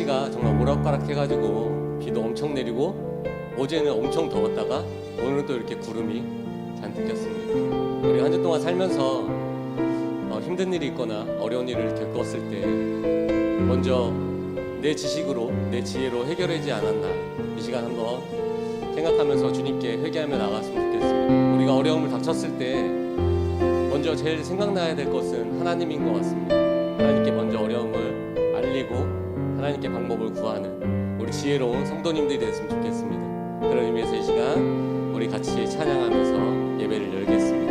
날씨가 정말 오락가락해가지고 비도 엄청 내리고 어제는 엄청 더웠다가 오늘은 또 이렇게 구름이 잔뜩 꼈습니다. 우리 한 주 동안 살면서 힘든 일이 있거나 어려운 일을 겪었을 때 먼저 내 지식으로 내 지혜로 해결하지 않았나, 이 시간 한번 생각하면서 주님께 회개하며 나갔으면 좋겠습니다. 우리가 어려움을 닥쳤을 때 먼저 제일 생각나야 될 것은 하나님인 것 같습니다. 하나님께 먼저 어려움을 알리고 하나님께 방법을 구하는 우리 지혜로운 성도님들이 됐으면 좋겠습니다. 그런 의미에서 이 시간 우리 같이 찬양하면서 예배를 열겠습니다.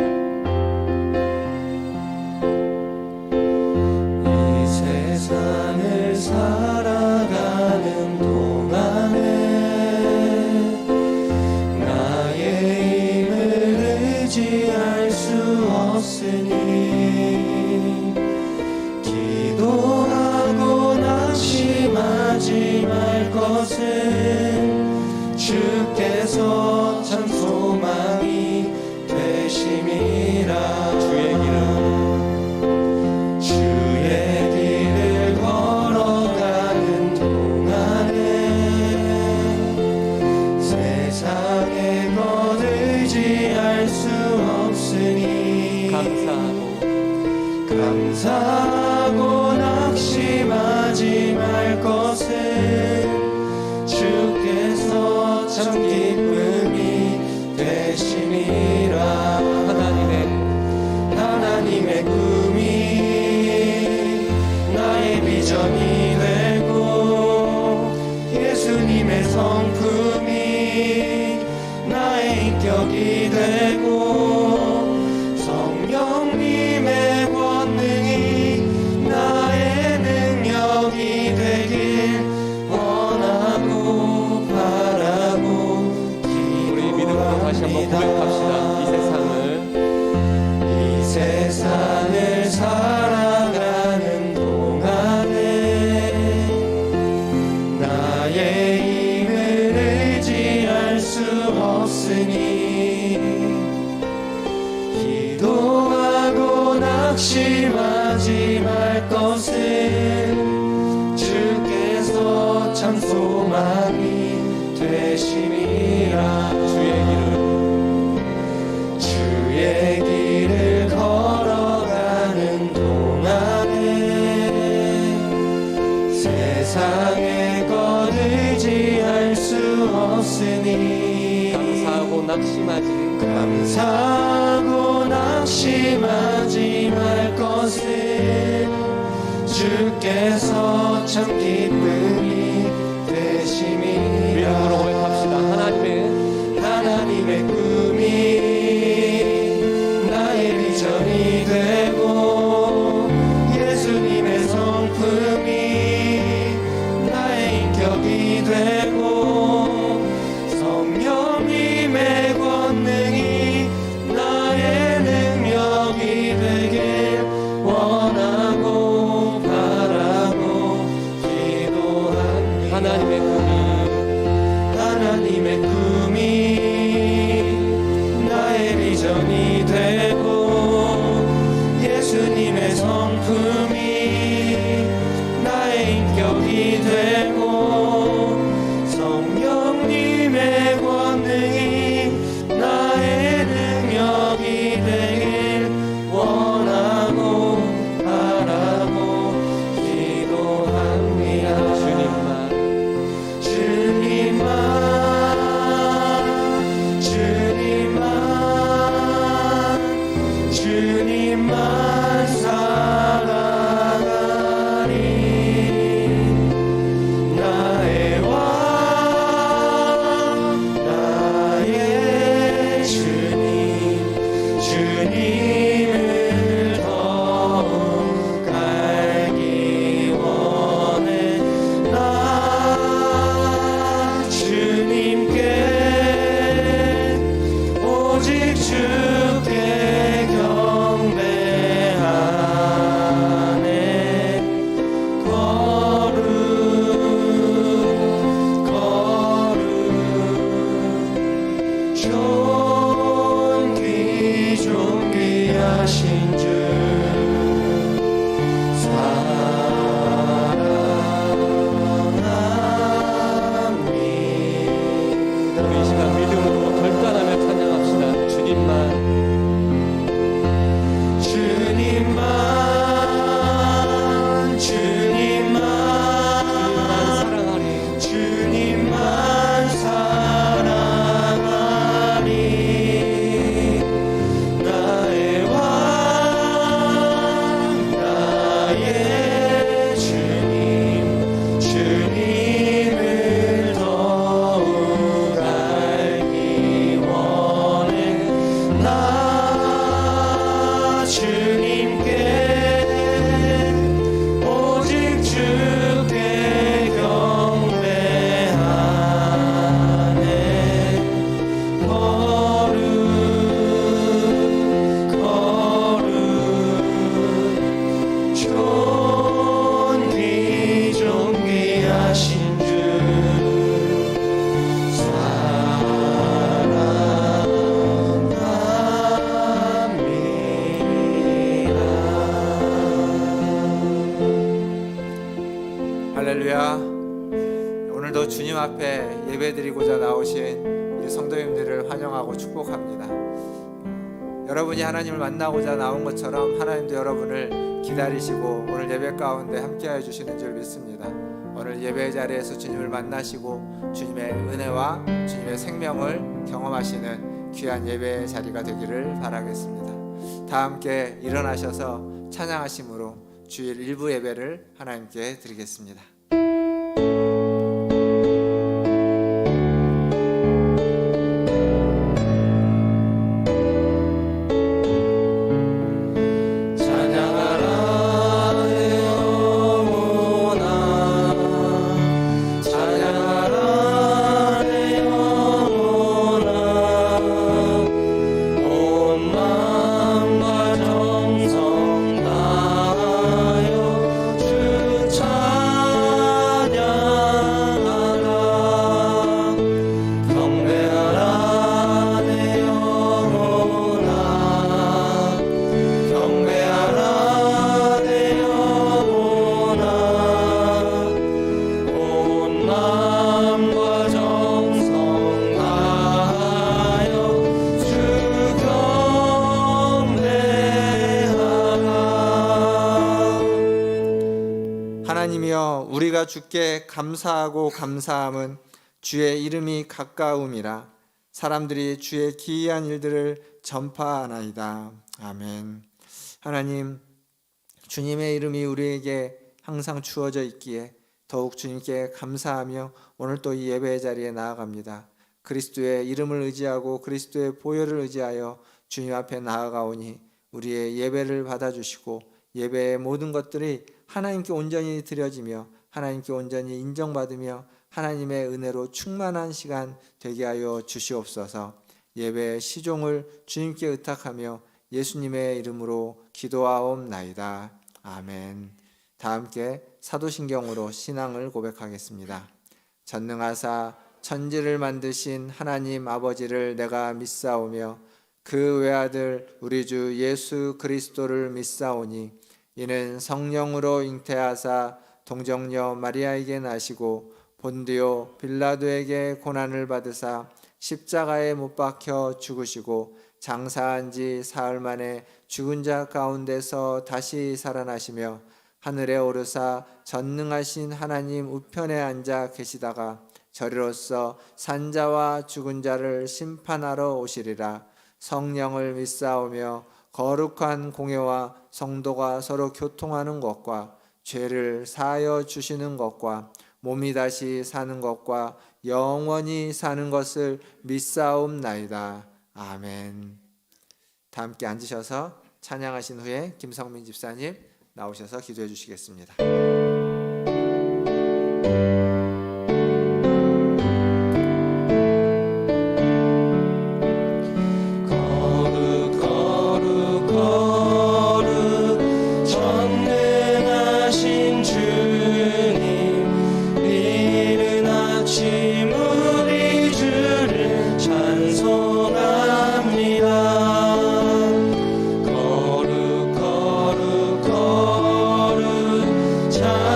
이 세상을 살아가는 동안에 나의 힘을 의지할 수 없으니 기도하고 낙심하지 말 것은 주께서 참 소망이 되심이라. 주의 길을 걸어가는 동안에 세상의 것 의지할 수 없으니 감사하고 낙심하지 말 것은 주께서 참 기쁨이 되심이라. 하나님의 꿈이 나의 비전이 되고 예수님의 성품이 나의 인격이 되고 성령님의 권능이 나의 능력이 되길 원하고 바라고 기도합니다. 우리 믿음으로 다시 한번 고백합시다. 이 세상을 살아가는 동안에 나의 힘을 의지할 수 없으니 기도하고 낙심하지 말 것은 주께서 참 소망이 되심이라. 주의 길을 걸어가는 동안에 세상의 것 의지할 수 없으니 감사하고 낙심하지 말 것은 주께서 참 기쁨이 되심이라. 믿음으로 고백합시다. 하나님의 꿈이 나의 비전이 되고 예수님의 성품이 나의 인격이 되고 성령님의 권능이 나의 능력이 되길 원하고 바라고 기도합니다. 하나님의 꿈이 나의 비전이 되고 예수님의 성품이 나의 인격이 되고 성령님의 권능이 나의 능력이 되길 원하고 바라고 기도합니다. 주님만 살아가리. 나의 왕 나의 주님을 더욱 알기 원해. 나 주님께 오직 주께 경배하네. 거룩 존귀하신 주 사랑하네. 할렐루야. 오늘도 주님 앞에 예배드리고자 나오신 우리 성도님들을 환영하고 축복합니다. 여러분이 하나님을 만나고자 나온 것처럼 하나님도 여러분을 기다리시고 오늘 예배 가운데 함께해 주시는 줄 믿습니다. 오늘 예배 자리에서 주님을 만나시고 주님의 은혜와 주님의 생명을 경험하시는 귀한 예배 자리가 되기를 바라겠습니다. 다 함께 일어나셔서 찬양하심으로 주일 일부 예배를 하나님께 드리겠습니다. 하나님이여, 우리가 주께 감사하고 감사함은 주의 이름이 가까움이라. 사람들이 주의 기이한 일들을 전파하나이다. 아멘. 하나님, 주님의 이름이 우리에게 항상 주어져 있기에 더욱 주님께 감사하며 오늘 또 이 예배의 자리에 나아갑니다. 그리스도의 이름을 의지하고 그리스도의 보혈을 의지하여 주님 앞에 나아가오니 우리의 예배를 받아주시고 예배의 모든 것들이 하나님께 온전히 드려지며 하나님께 온전히 인정받으며 하나님의 은혜로 충만한 시간 되게 하여 주시옵소서. 예배의 시종을 주님께 의탁하며 예수님의 이름으로 기도하옵나이다. 아멘. 다 함께 사도신경으로 신앙을 고백하겠습니다. 전능하사 천지를 만드신 하나님 아버지를 내가 믿사오며 그 외아들 우리 주 예수 그리스도를 믿사오니 이는 성령으로 잉태하사 동정녀 마리아에게 나시고 본디오 빌라도에게 고난을 받으사 십자가에 못 박혀 죽으시고 장사한 지 사흘 만에 죽은 자 가운데서 다시 살아나시며 하늘에 오르사 전능하신 하나님 우편에 앉아 계시다가 저리로서 산자와 죽은 자를 심판하러 오시리라. 성령을 믿사오며 거룩한 공예와 성도가 서로 교통하는 것과 죄를 사하여 주시는 것과 몸이 다시 사는 것과 영원히 사는 것을 믿사옵나이다. 아멘. 다 함께 앉으셔서 찬양하신 후에 김성민 집사님 나오셔서 기도해 주시겠습니다. 자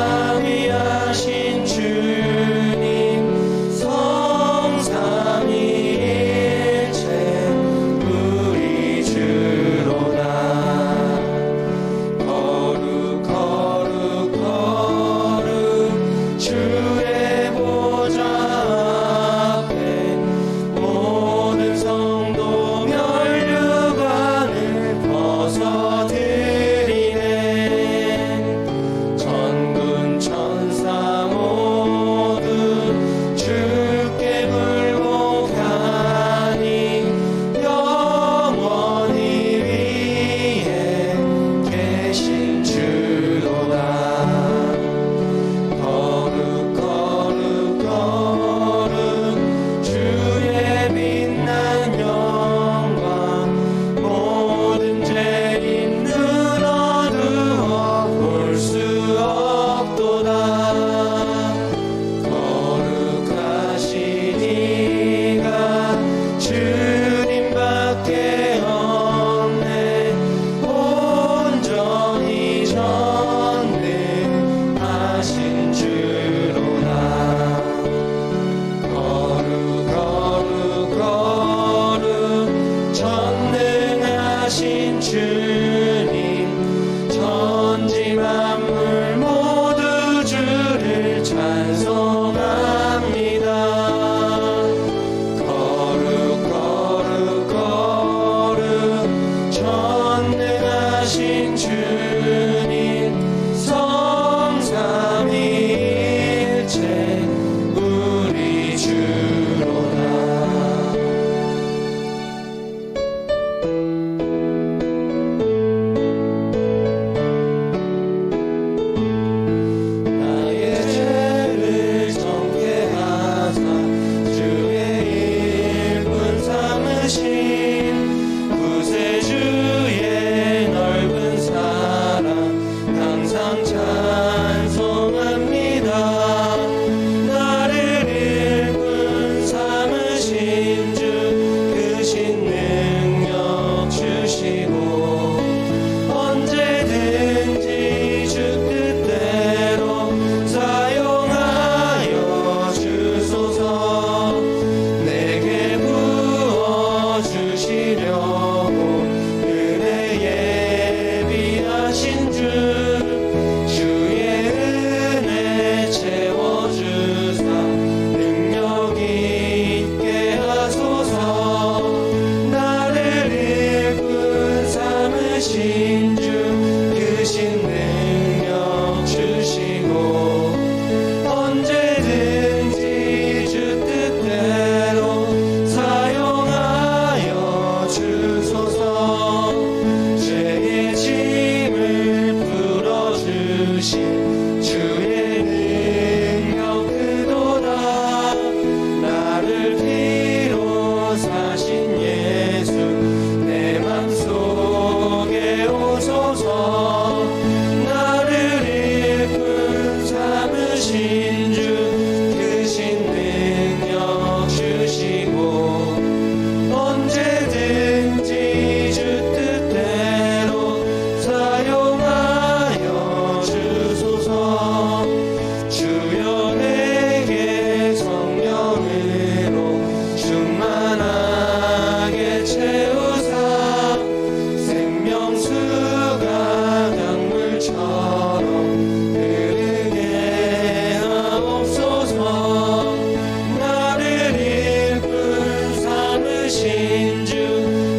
삼으신 주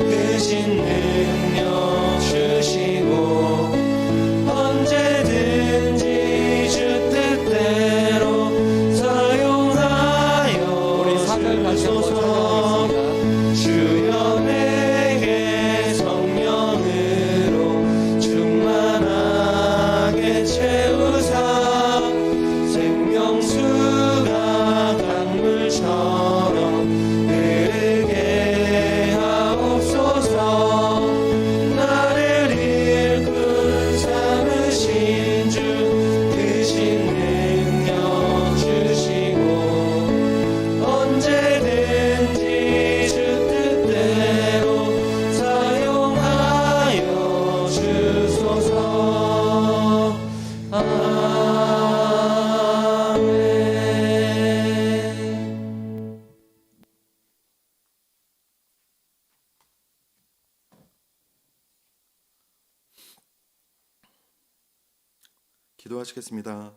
크신 능력 주시고 언제든지 주 뜻대로 사용하여 우리 사절 다시 한번 주소서. 찬양하겠습니다. 주여 내게 성령으로 충만하게 채우사 생명수가 강물처럼 흐르게 하옵소서. 나를 일꾼 삼으신 주 크신 능력 주시고 언제든지 주 뜻대로 사용하여 주소서. 아멘. 기도하시겠습니다.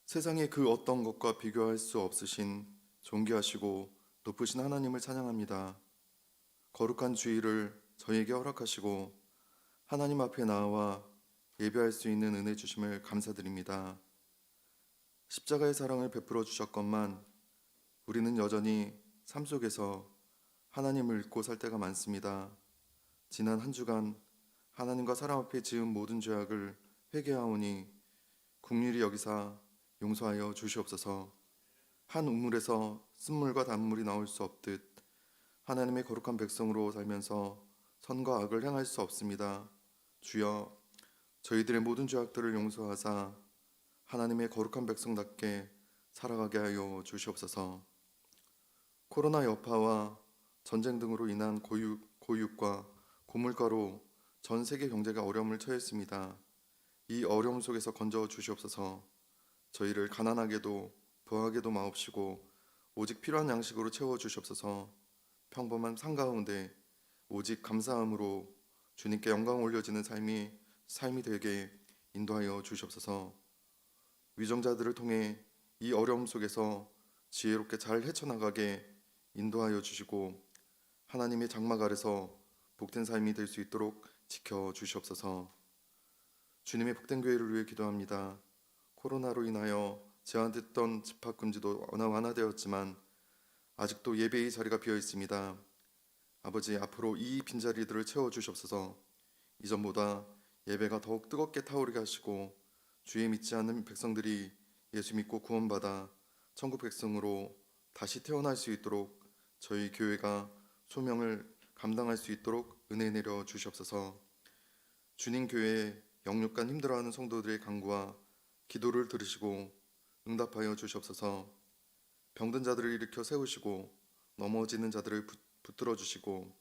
세상의 그 어떤 것과 비교할 수 없으신 존귀하시고 높으신 하나님을 찬양합니다. 거룩한 주일을 저희에게 허락하시고 하나님 앞에 나와 예배할 수 있는 은혜 주심을 감사드립니다. 십자가의 사랑을 베풀어 주셨건만 우리는 여전히 삶 속에서 하나님을 잊고 살 때가 많습니다. 지난 한 주간 하나님과 사람 앞에 지은 모든 죄악을 회개하오니 긍휼히 여기사 용서하여 주시옵소서. 한 우물에서 쓴물과 단물이 나올 수 없듯 하나님의 거룩한 백성으로 살면서 선과 악을 행할 수 없습니다. 주여, 저희들의 모든 죄악들을 용서하사 하나님의 거룩한 백성답게 살아가게 하여 주시옵소서. 코로나 여파와 전쟁 등으로 인한 고육과 고물가로 전 세계 경제가 어려움을 처했습니다. 이 어려움 속에서 건져 주시옵소서. 저희를 가난하게도 부하게도 마옵시고 오직 필요한 양식으로 채워 주시옵소서. 평범한 삶 가운데 오직 감사함으로 주님께 영광 올려지는 삶이 되게 인도하여 주시옵소서. 위정자들을 통해 이 어려움 속에서 지혜롭게 잘 헤쳐나가게 인도하여 주시고 하나님의 장막 아래서 복된 삶이 될 수 있도록 지켜 주시옵소서. 주님의 복된 교회를 위해 기도합니다. 코로나로 인하여 제한됐던 집합 금지도 완화되었지만 아직도 예배의 자리가 비어 있습니다. 아버지, 앞으로 이 빈자리들을 채워 주시옵소서. 이전보다 예배가 더욱 뜨겁게 타오르게 하시고 주의 믿지 않는 백성들이 예수 믿고 구원받아 천국 백성으로 다시 태어날 수 있도록 저희 교회가 소명을 감당할 수 있도록 은혜 내려 주시옵소서. 주님 교회에 영육간 힘들어하는 성도들의 간구와 기도를 들으시고 응답하여 주시옵소서. 병든 자들을 일으켜 세우시고 넘어지는 자들을 붙들어 주시고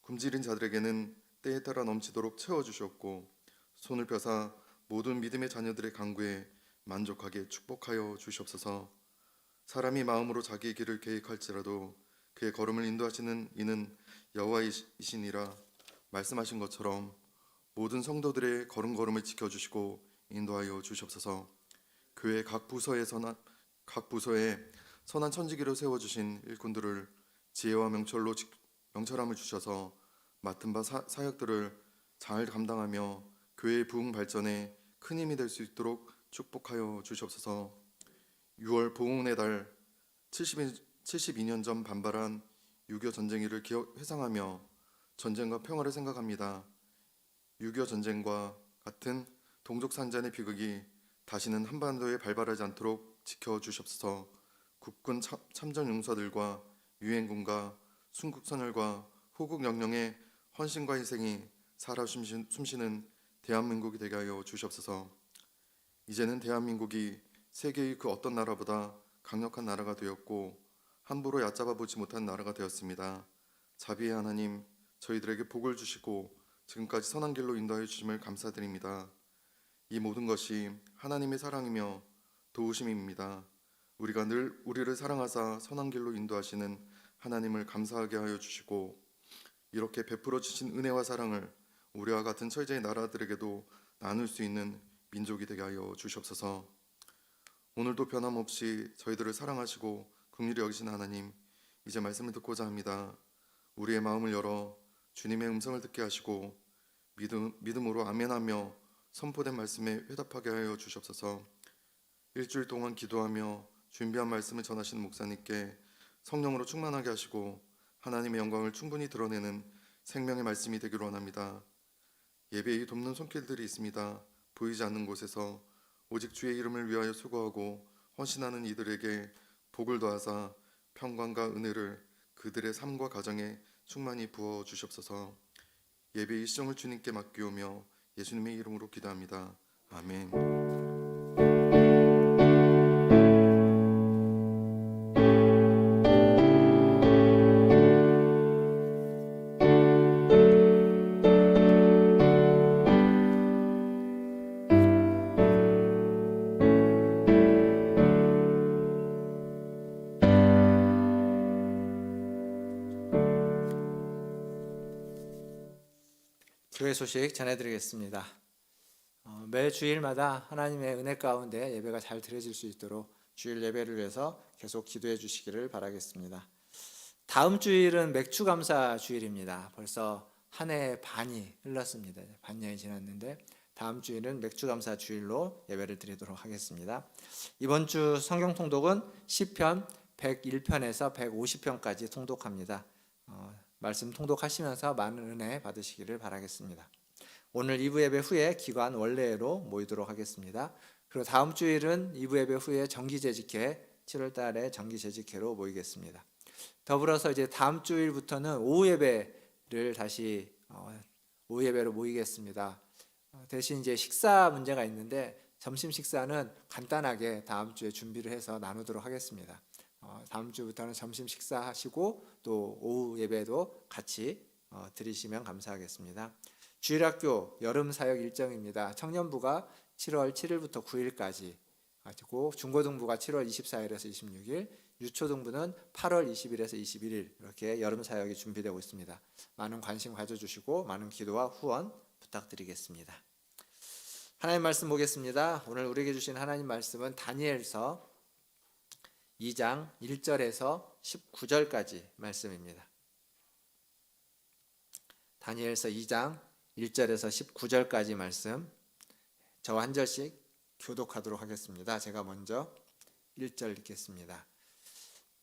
굶주린 자들에게는 때에 따라 넘치도록 채워 주시옵고 손을 펴사 모든 믿음의 자녀들의 간구에 만족하게 축복하여 주시옵소서. 사람이 마음으로 자기의 길을 계획할지라도 그의 걸음을 인도하시는 이는 여호와이시니라 말씀하신 것처럼 모든 성도들의 걸음걸음을 지켜주시고 인도하여 주시옵소서. 교회 각 부서에 선한 천지기로 세워주신 일꾼들을 지혜와 명철함을 주셔서 맡은 바 사역들을 잘 감당하며 교회의 부흥 발전에 큰 힘이 될 수 있도록 축복하여 주시옵소서. 6월 보훈의 달 72년 전 반발한 6.25 전쟁일을 회상하며 전쟁과 평화를 생각합니다. 6.25 전쟁과 같은 동족산잔의 비극이 다시는 한반도에 발발하지 않도록 지켜주시옵소서. 국군 참전 용사들과 유엔군과 순국선열과 호국영령의 헌신과 희생이 살아 숨쉬는 대한민국이 되게 하여 주시옵소서. 이제는 대한민국이 세계의 그 어떤 나라보다 강력한 나라가 되었고 함부로 얕잡아 보지 못한 나라가 되었습니다. 자비의 하나님, 저희들에게 복을 주시고 지금까지 선한 길로 인도하여 주심을 감사드립니다. 이 모든 것이 하나님의 사랑이며 도우심입니다. 우리가 늘 우리를 사랑하사 선한 길로 인도하시는 하나님을 감사하게 하여 주시고 이렇게 베풀어 주신 은혜와 사랑을 우리와 같은 철저의 나라들에게도 나눌 수 있는 민족이 되게 하여 주시옵소서. 오늘도 변함없이 저희들을 사랑하시고 긍휼히 여기신 하나님, 이제 말씀을 듣고자 합니다. 우리의 마음을 열어 주님의 음성을 듣게 하시고 믿음으로 아멘하며 선포된 말씀에 회답하게 하여 주시옵소서. 일주일 동안 기도하며 준비한 말씀을 전하시는 목사님께 성령으로 충만하게 하시고 하나님의 영광을 충분히 드러내는 생명의 말씀이 되기를 원합니다. 예배에 돕는 손길들이 있습니다. 보이지 않는 곳에서 오직 주의 이름을 위하여 수고하고 헌신하는 이들에게 복을 더하사 평강과 은혜를 그들의 삶과 가정에 충만히 부어 주시옵소서. 예배의 시정을 주님께 맡기오며 예수님의 이름으로 기도합니다. 아멘. 교회 소식 전해드리겠습니다. 매 주일마다 하나님의 은혜 가운데 예배가 잘 드려질 수 있도록 주일 예배를 위해서 계속 기도해 주시기를 바라겠습니다. 다음 주일은 맥주 감사 주일입니다. 벌써 한 해 반이 흘렀습니다. 반년이 지났는데 다음 주일은 맥주 감사 주일로 예배를 드리도록 하겠습니다. 이번 주 성경 통독은 시편 101편에서 150편까지 통독합니다. 말씀 통독하시면서 많은 은혜 받으시기를 바라겠습니다. 오늘 2부 예배 후에 기관 원래로 모이도록 하겠습니다. 그리고 다음 주일은 2부 예배 후에 정기재직회 7월 달에 정기재직회로 모이겠습니다. 더불어서 이제 다음 주일부터는 오후 예배를 다시 오후 예배로 모이겠습니다. 대신 이제 식사 문제가 있는데 점심 식사는 간단하게 다음 주에 준비를 해서 나누도록 하겠습니다. 다음 주부터는 점심 식사하시고 또 오후 예배도 같이 드리시면 감사하겠습니다. 주일학교 여름 사역 일정입니다. 청년부가 7월 7일부터 9일까지 가지고 중고등부가 7월 24일에서 26일, 유초등부는 8월 20일에서 21일 이렇게 여름 사역이 준비되고 있습니다. 많은 관심 가져주시고 많은 기도와 후원 부탁드리겠습니다. 하나님 말씀 보겠습니다. 오늘 우리에게 주신 하나님 말씀은 다니엘서 2장 1절에서 19절까지 말씀입니다. 다니엘서 2장 1절에서 19절까지 말씀 저와 한 절씩 교독하도록 하겠습니다. 제가 먼저 1절 읽겠습니다.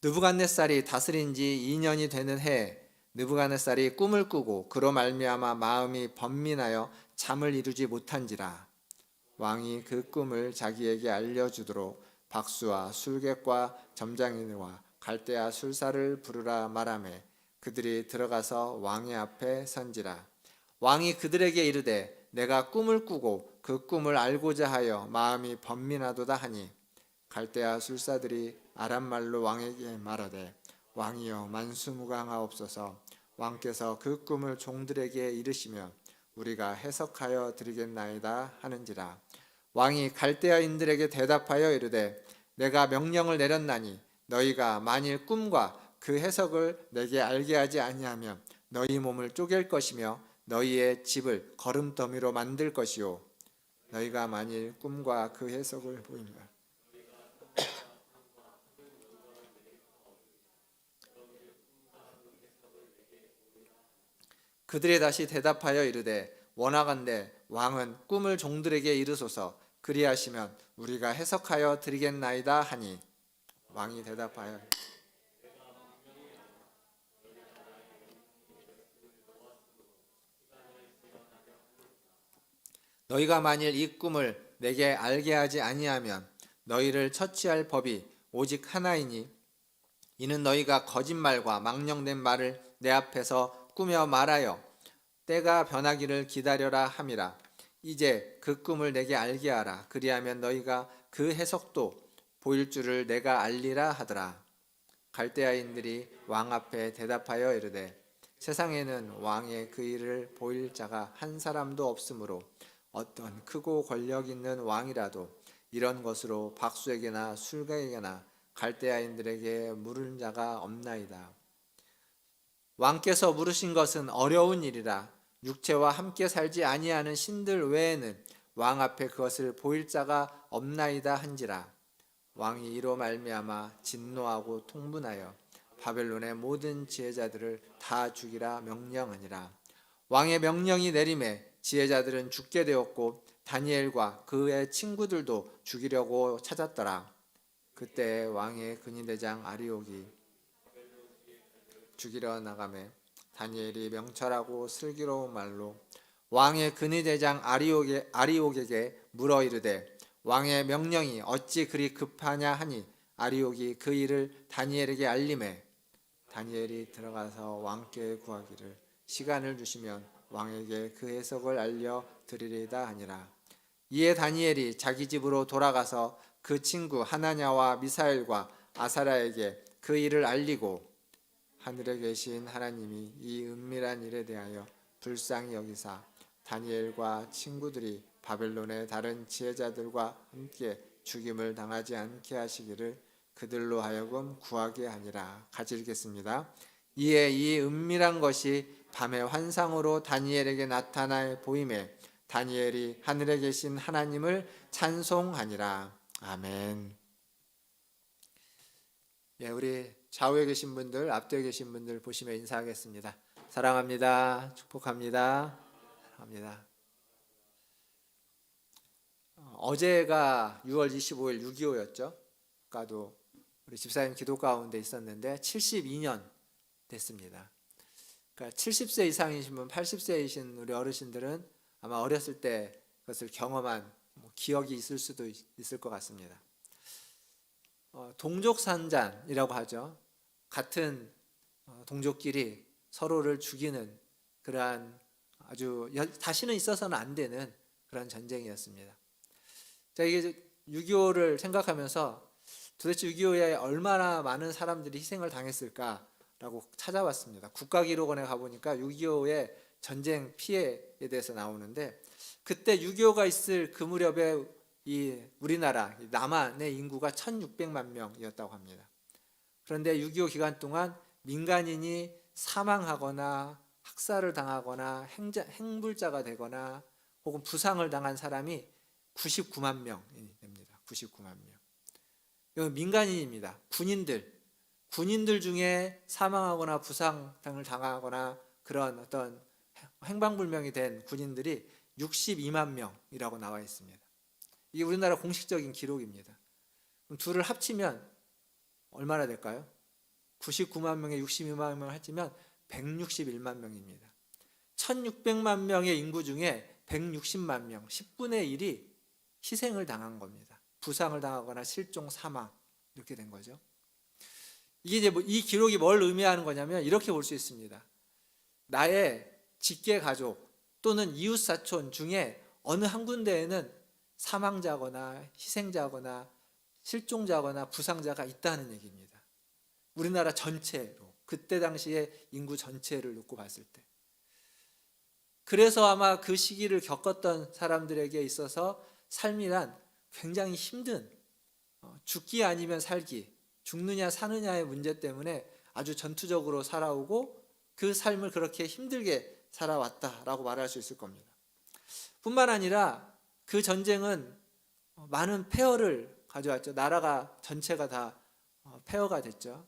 느부갓네살이 다스린 지 2년이 되는 해에 느부갓네살이 꿈을 꾸고 그로 말미암아 마음이 번민하여 잠을 이루지 못한지라. 왕이 그 꿈을 자기에게 알려주도록 박수와 술객과 점장인과 갈대아 술사를 부르라 말하매 그들이 들어가서 왕의 앞에 선지라. 왕이 그들에게 이르되 내가 꿈을 꾸고 그 꿈을 알고자 하여 마음이 번민하도다 하니 갈대아 술사들이 아람말로 왕에게 말하되 왕이여 만수무강하옵소서. 왕께서 그 꿈을 종들에게 이르시면 우리가 해석하여 드리겠나이다 하는지라. 왕이 갈대아인들에게 대답하여 이르되 내가 명령을 내렸나니 너희가 만일 꿈과 그 해석을 내게 알게 하지 아니하면 너희 몸을 쪼갤 것이며 너희의 집을 거름더미로 만들 것이요 너희가 만일 꿈과 그 해석을 보이면 그들이 다시 대답하여 이르되 원하건대 왕은 꿈을 종들에게 이르소서. 그리하시면 우리가 해석하여 드리겠나이다 하니 왕이 대답하여 너희가 만일 이 꿈을 내게 알게 하지 아니하면 너희를 처치할 법이 오직 하나이니 이는 너희가 거짓말과 망령된 말을 내 앞에서 꾸며 말하여 때가 변하기를 기다려라 함이라. 이제 그 꿈을 내게 알게 하라. 그리하면 너희가 그 해석도 보일 줄을 내가 알리라 하더라. 갈대아인들이 왕 앞에 대답하여 이르되 세상에는 왕의 그 일을 보일 자가 한 사람도 없으므로 어떤 크고 권력 있는 왕이라도 이런 것으로 박수에게나 술객에게나 갈대아인들에게 물은 자가 없나이다. 왕께서 물으신 것은 어려운 일이라. 육체와 함께 살지 아니하는 신들 외에는 왕 앞에 그것을 보일 자가 없나이다 한지라. 왕이 이로 말미암아 진노하고 통분하여 바벨론의 모든 지혜자들을 다 죽이라 명령하니라. 왕의 명령이 내림에 지혜자들은 죽게 되었고 다니엘과 그의 친구들도 죽이려고 찾았더라. 그때 왕의 근위대장 아리옥이 죽이려 나가매 다니엘이 명철하고 슬기로운 말로 왕의 근위대장 아리옥에게 물어 이르되 왕의 명령이 어찌 그리 급하냐 하니 아리옥이 그 일을 다니엘에게 알림해 다니엘이 들어가서 왕께 구하기를 시간을 주시면 왕에게 그 해석을 알려 드리리다 하니라. 이에 다니엘이 자기 집으로 돌아가서 그 친구 하나냐와 미사엘과 아사랴에게 그 일을 알리고 하늘에 계신 하나님이 이 은밀한 일에 대하여 불쌍히 여기사 다니엘과 친구들이 바벨론의 다른 지혜자들과 함께 죽임을 당하지 않게 하시기를 그들로 하여금 구하게 하니라. 같이 읽겠습니다. 이에 이 은밀한 것이 밤의 환상으로 다니엘에게 나타나 보임에 다니엘이 하늘에 계신 하나님을 찬송하니라. 아멘. 예, 우리 좌우에 계신 분들, 앞뒤에 계신 분들 보시며 인사하겠습니다. 사랑합니다. 축복합니다. 사랑합니다. 어제가 6월 25일 6.25였죠. 아까도 우리 집사님 기도 가운데 있었는데 72년 됐습니다. 그러니까 70세 이상이신 분, 80세이신 우리 어르신들은 아마 어렸을 때 그것을 경험한 기억이 있을 수도 있을 것 같습니다. 동족산잔이라고 하죠. 같은 동족끼리 서로를 죽이는 그러한 아주 다시는 있어서는 안 되는 그런 전쟁이었습니다. 자, 이게 6.25를 생각하면서 도대체 6.25에 얼마나 많은 사람들이 희생을 당했을까라고 찾아봤습니다. 국가기록원에 가보니까 6.25의 전쟁 피해에 대해서 나오는데 그때 6.25가 있을 그 무렵에 이 우리나라 남한의 인구가 1600만 명이었다고 합니다. 그런데 6.25 기간 동안 민간인이 사망하거나 학살을 당하거나 행불자가 되거나 혹은 부상을 당한 사람이 99만 명이 됩니다. 99만 명. 이건 민간인입니다. 군인들 중에 사망하거나 부상을 당하거나 그런 어떤 행방불명이 된 군인들이 62만 명이라고 나와 있습니다. 이게 우리나라 공식적인 기록입니다. 그럼 둘을 합치면 얼마나 될까요? 99만 명에 62만 명을 합치면 161만 명입니다. 1600만 명의 인구 중에 160만 명, 10분의 1이 희생을 당한 겁니다. 부상을 당하거나 실종, 사망 이렇게 된 거죠. 이게 이제 이 기록이 뭘 의미하는 거냐면 이렇게 볼 수 있습니다. 나의 직계 가족 또는 이웃 사촌 중에 어느 한 군데에는 사망자거나 희생자거나 실종자거나 부상자가 있다는 얘기입니다. 우리나라 전체로 그때 당시에 인구 전체를 놓고 봤을 때. 그래서 아마 그 시기를 겪었던 사람들에게 있어서 삶이란 굉장히 힘든 죽기 아니면 살기, 죽느냐 사느냐의 문제 때문에 아주 전투적으로 살아오고 그 삶을 그렇게 힘들게 살아왔다라고 말할 수 있을 겁니다. 뿐만 아니라 그 전쟁은 많은 폐허를 가져왔죠. 나라가 전체가 다 폐허가 됐죠.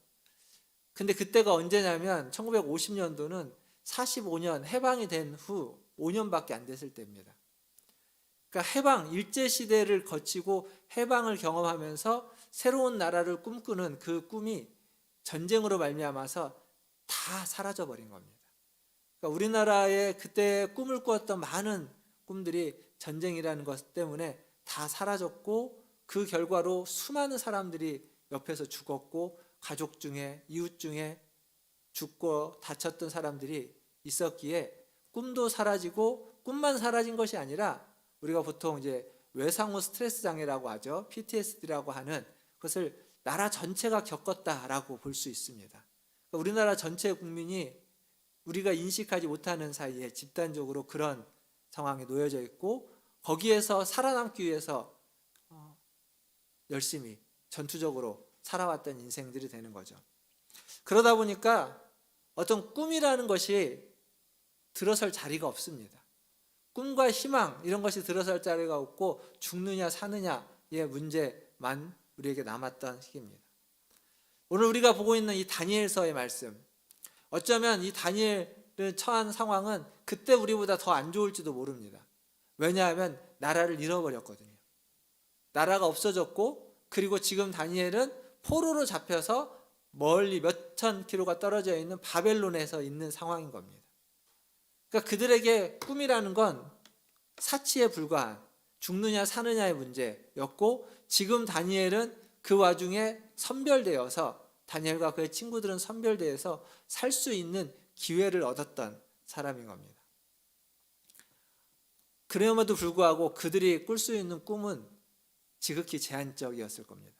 근데 그때가 언제냐면 1950년도는 45년 해방이 된 후 5년밖에 안 됐을 때입니다. 그러니까 해방, 일제시대를 거치고 해방을 경험하면서 새로운 나라를 꿈꾸는 그 꿈이 전쟁으로 말미암아서 다 사라져버린 겁니다. 그러니까 우리나라에 그때 꿈을 꾸었던 많은 꿈들이 전쟁이라는 것 때문에 다 사라졌고 그 결과로 수많은 사람들이 옆에서 죽었고 가족 중에 이웃 중에 죽고 다쳤던 사람들이 있었기에 꿈도 사라지고 꿈만 사라진 것이 아니라 우리가 보통 이제 외상후 스트레스 장애라고 하죠. PTSD라고 하는 그것을 나라 전체가 겪었다라고 볼 수 있습니다. 그러니까 우리나라 전체 국민이 우리가 인식하지 못하는 사이에 집단적으로 그런 상황에 놓여져 있고 거기에서 살아남기 위해서 열심히 전투적으로 살아왔던 인생들이 되는 거죠. 그러다 보니까 어떤 꿈이라는 것이 들어설 자리가 없습니다. 꿈과 희망 이런 것이 들어설 자리가 없고 죽느냐 사느냐의 문제만 우리에게 남았던 시기입니다. 오늘 우리가 보고 있는 이 다니엘서의 말씀, 어쩌면 이 다니엘을 처한 상황은 그때 우리보다 더 안 좋을지도 모릅니다. 왜냐하면 나라를 잃어버렸거든요. 나라가 없어졌고, 그리고 지금 다니엘은 포로로 잡혀서 멀리 몇천 킬로가 떨어져 있는 바벨론에서 있는 상황인 겁니다. 그러니까 그들에게 꿈이라는 건 사치에 불과한 죽느냐 사느냐의 문제였고, 지금 다니엘은 그 와중에 선별되어서, 다니엘과 그의 친구들은 선별되어서 살 수 있는 기회를 얻었던 사람인 겁니다. 그럼에도 불구하고 그들이 꿀 수 있는 꿈은 지극히 제한적이었을 겁니다.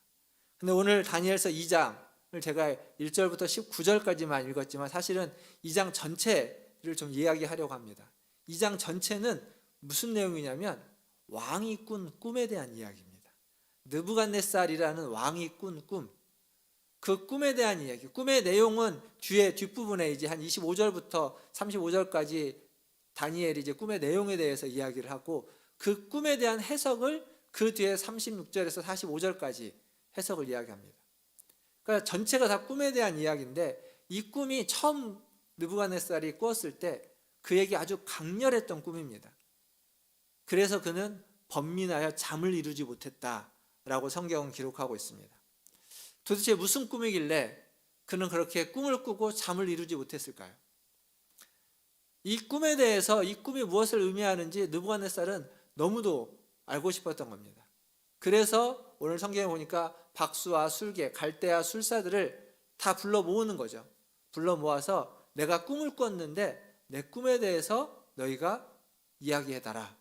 근데 오늘 다니엘서 2장을 제가 1절부터 19절까지만 읽었지만 사실은 2장 전체를 좀 이야기하려고 합니다. 2장 전체는 무슨 내용이냐면 왕이 꾼 꿈에 대한 이야기입니다. 느부갓네살이라는 왕이 꾼 꿈, 그 꿈에 대한 이야기. 꿈의 내용은 뒤에 뒷부분에 이제 한 25절부터 35절까지 다니엘이 이제 꿈의 내용에 대해서 이야기를 하고, 그 꿈에 대한 해석을 그 뒤에 36절에서 45절까지 해석을 이야기합니다. 그러니까 전체가 다 꿈에 대한 이야기인데, 이 꿈이 처음 느부갓네살이 꾸었을 때 그에게 아주 강렬했던 꿈입니다. 그래서 그는 번민하여 잠을 이루지 못했다라고 성경은 기록하고 있습니다. 도대체 무슨 꿈이길래 그는 그렇게 꿈을 꾸고 잠을 이루지 못했을까요? 이 꿈에 대해서, 이 꿈이 무엇을 의미하는지 느부갓네살은 너무도 알고 싶었던 겁니다. 그래서 오늘 성경에 보니까 박수와 술개, 갈대아 술사들을 다 불러 모으는 거죠. 불러 모아서 내가 꿈을 꿨는데 내 꿈에 대해서 너희가 이야기해달라.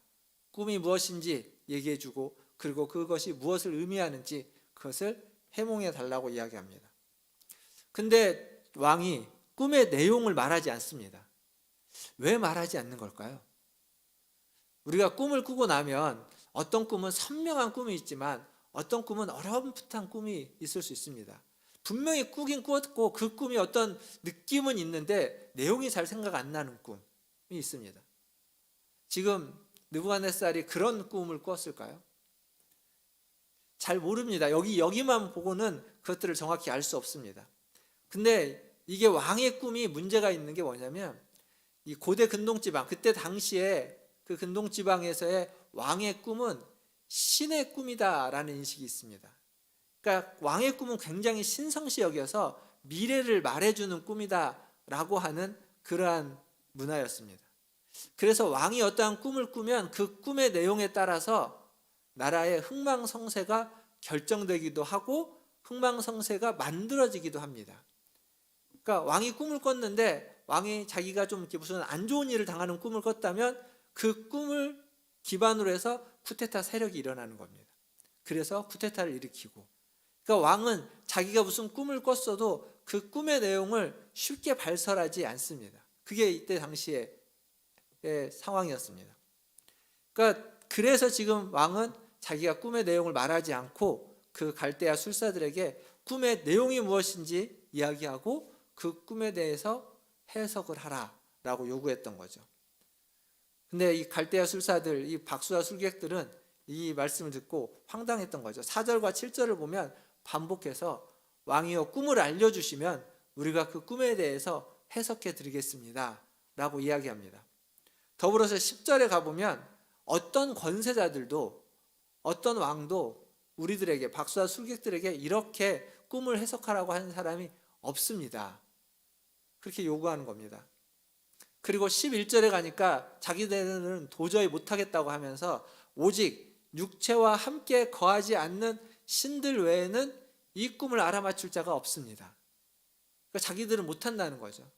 꿈이 무엇인지 얘기해주고, 그리고 그것이 무엇을 의미하는지 그것을 해몽해달라고 이야기합니다. 근데 왕이 꿈의 내용을 말하지 않습니다. 왜 말하지 않는 걸까요? 우리가 꿈을 꾸고 나면 어떤 꿈은 선명한 꿈이 있지만 어떤 꿈은 어렴풋한 꿈이 있을 수 있습니다. 분명히 꾸긴 꾸었고 그 꿈이 어떤 느낌은 있는데 내용이 잘 생각 안 나는 꿈이 있습니다. 지금 느부갓네살이 그런 꿈을 꿨을까요? 잘 모릅니다. 여기만 보고는 그것들을 정확히 알 수 없습니다. 근데 이게 왕의 꿈이 문제가 있는 게 뭐냐면, 이 고대 근동지방, 그때 당시에 그 근동지방에서의 왕의 꿈은 신의 꿈이다라는 인식이 있습니다. 그러니까 왕의 꿈은 굉장히 신성시 여겨서 미래를 말해주는 꿈이다라고 하는 그러한 문화였습니다. 그래서 왕이 어떠한 꿈을 꾸면 그 꿈의 내용에 따라서 나라의 흥망성쇠가 결정되기도 하고 흥망성쇠가 만들어지기도 합니다. 그러니까 왕이 꿈을 꿨는데, 왕이 자기가 좀 이렇게 무슨 안 좋은 일을 당하는 꿈을 꿨다면 그 꿈을 기반으로 해서 쿠데타 세력이 일어나는 겁니다. 그래서 쿠데타를 일으키고, 그러니까 왕은 자기가 무슨 꿈을 꿨어도 그 꿈의 내용을 쉽게 발설하지 않습니다. 그게 이때 당시의 상황이었습니다. 그러니까 그래서 지금 왕은 자기가 꿈의 내용을 말하지 않고 그 갈대아 술사들에게 꿈의 내용이 무엇인지 이야기하고 그 꿈에 대해서 해석을 하라라고 요구했던 거죠. 근데 이 갈대아 술사들, 이 박수와 술객들은 이 말씀을 듣고 황당했던 거죠. 4절과 7절을 보면 반복해서 왕이여 꿈을 알려주시면 우리가 그 꿈에 대해서 해석해 드리겠습니다 라고 이야기합니다. 더불어서 10절에 가보면 어떤 권세자들도, 어떤 왕도 우리들에게, 박수와 술객들에게 이렇게 꿈을 해석하라고 하는 사람이 없습니다. 그렇게 요구하는 겁니다. 그리고 11절에 가니까 자기들은 도저히 못하겠다고 하면서 오직 육체와 함께 거하지 않는 신들 외에는 이 꿈을 알아맞힐 자가 없습니다. 그러니까 자기들은 못한다는 거죠.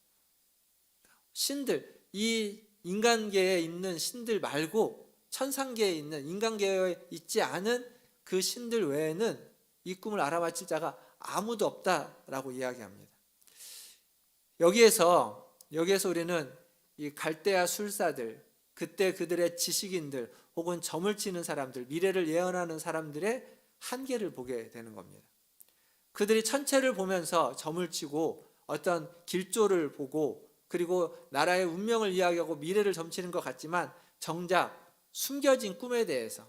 신들, 이 인간계에 있는 신들 말고 천상계에 있는, 인간계에 있지 않은 그 신들 외에는 이 꿈을 알아맞힐 자가 아무도 없다라고 이야기합니다. 여기에서 우리는 이 갈대아 술사들, 그때 그들의 지식인들 혹은 점을 치는 사람들, 미래를 예언하는 사람들의 한계를 보게 되는 겁니다. 그들이 천체를 보면서 점을 치고 어떤 길조를 보고 그리고 나라의 운명을 이야기하고 미래를 점치는 것 같지만 정작 숨겨진 꿈에 대해서,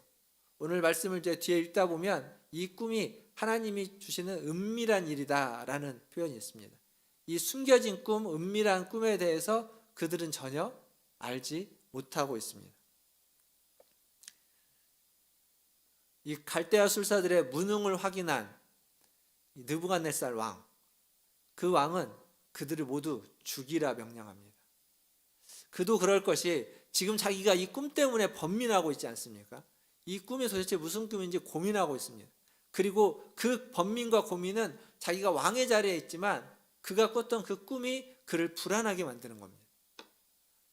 오늘 말씀을 이제 뒤에 읽다 보면 이 꿈이 하나님이 주시는 은밀한 일이다라는 표현이 있습니다. 이 숨겨진 꿈, 은밀한 꿈에 대해서 그들은 전혀 알지 못하고 있습니다. 이 갈대아 술사들의 무능을 확인한 느부갓네살 왕, 그 왕은 그들을 모두 죽이라 명령합니다. 그도 그럴 것이 지금 자기가 이 꿈 때문에 번민하고 있지 않습니까? 이 꿈이 도대체 무슨 꿈인지 고민하고 있습니다. 그리고 그 번민과 고민은 자기가 왕의 자리에 있지만 그가 꿨던 그 꿈이 그를 불안하게 만드는 겁니다.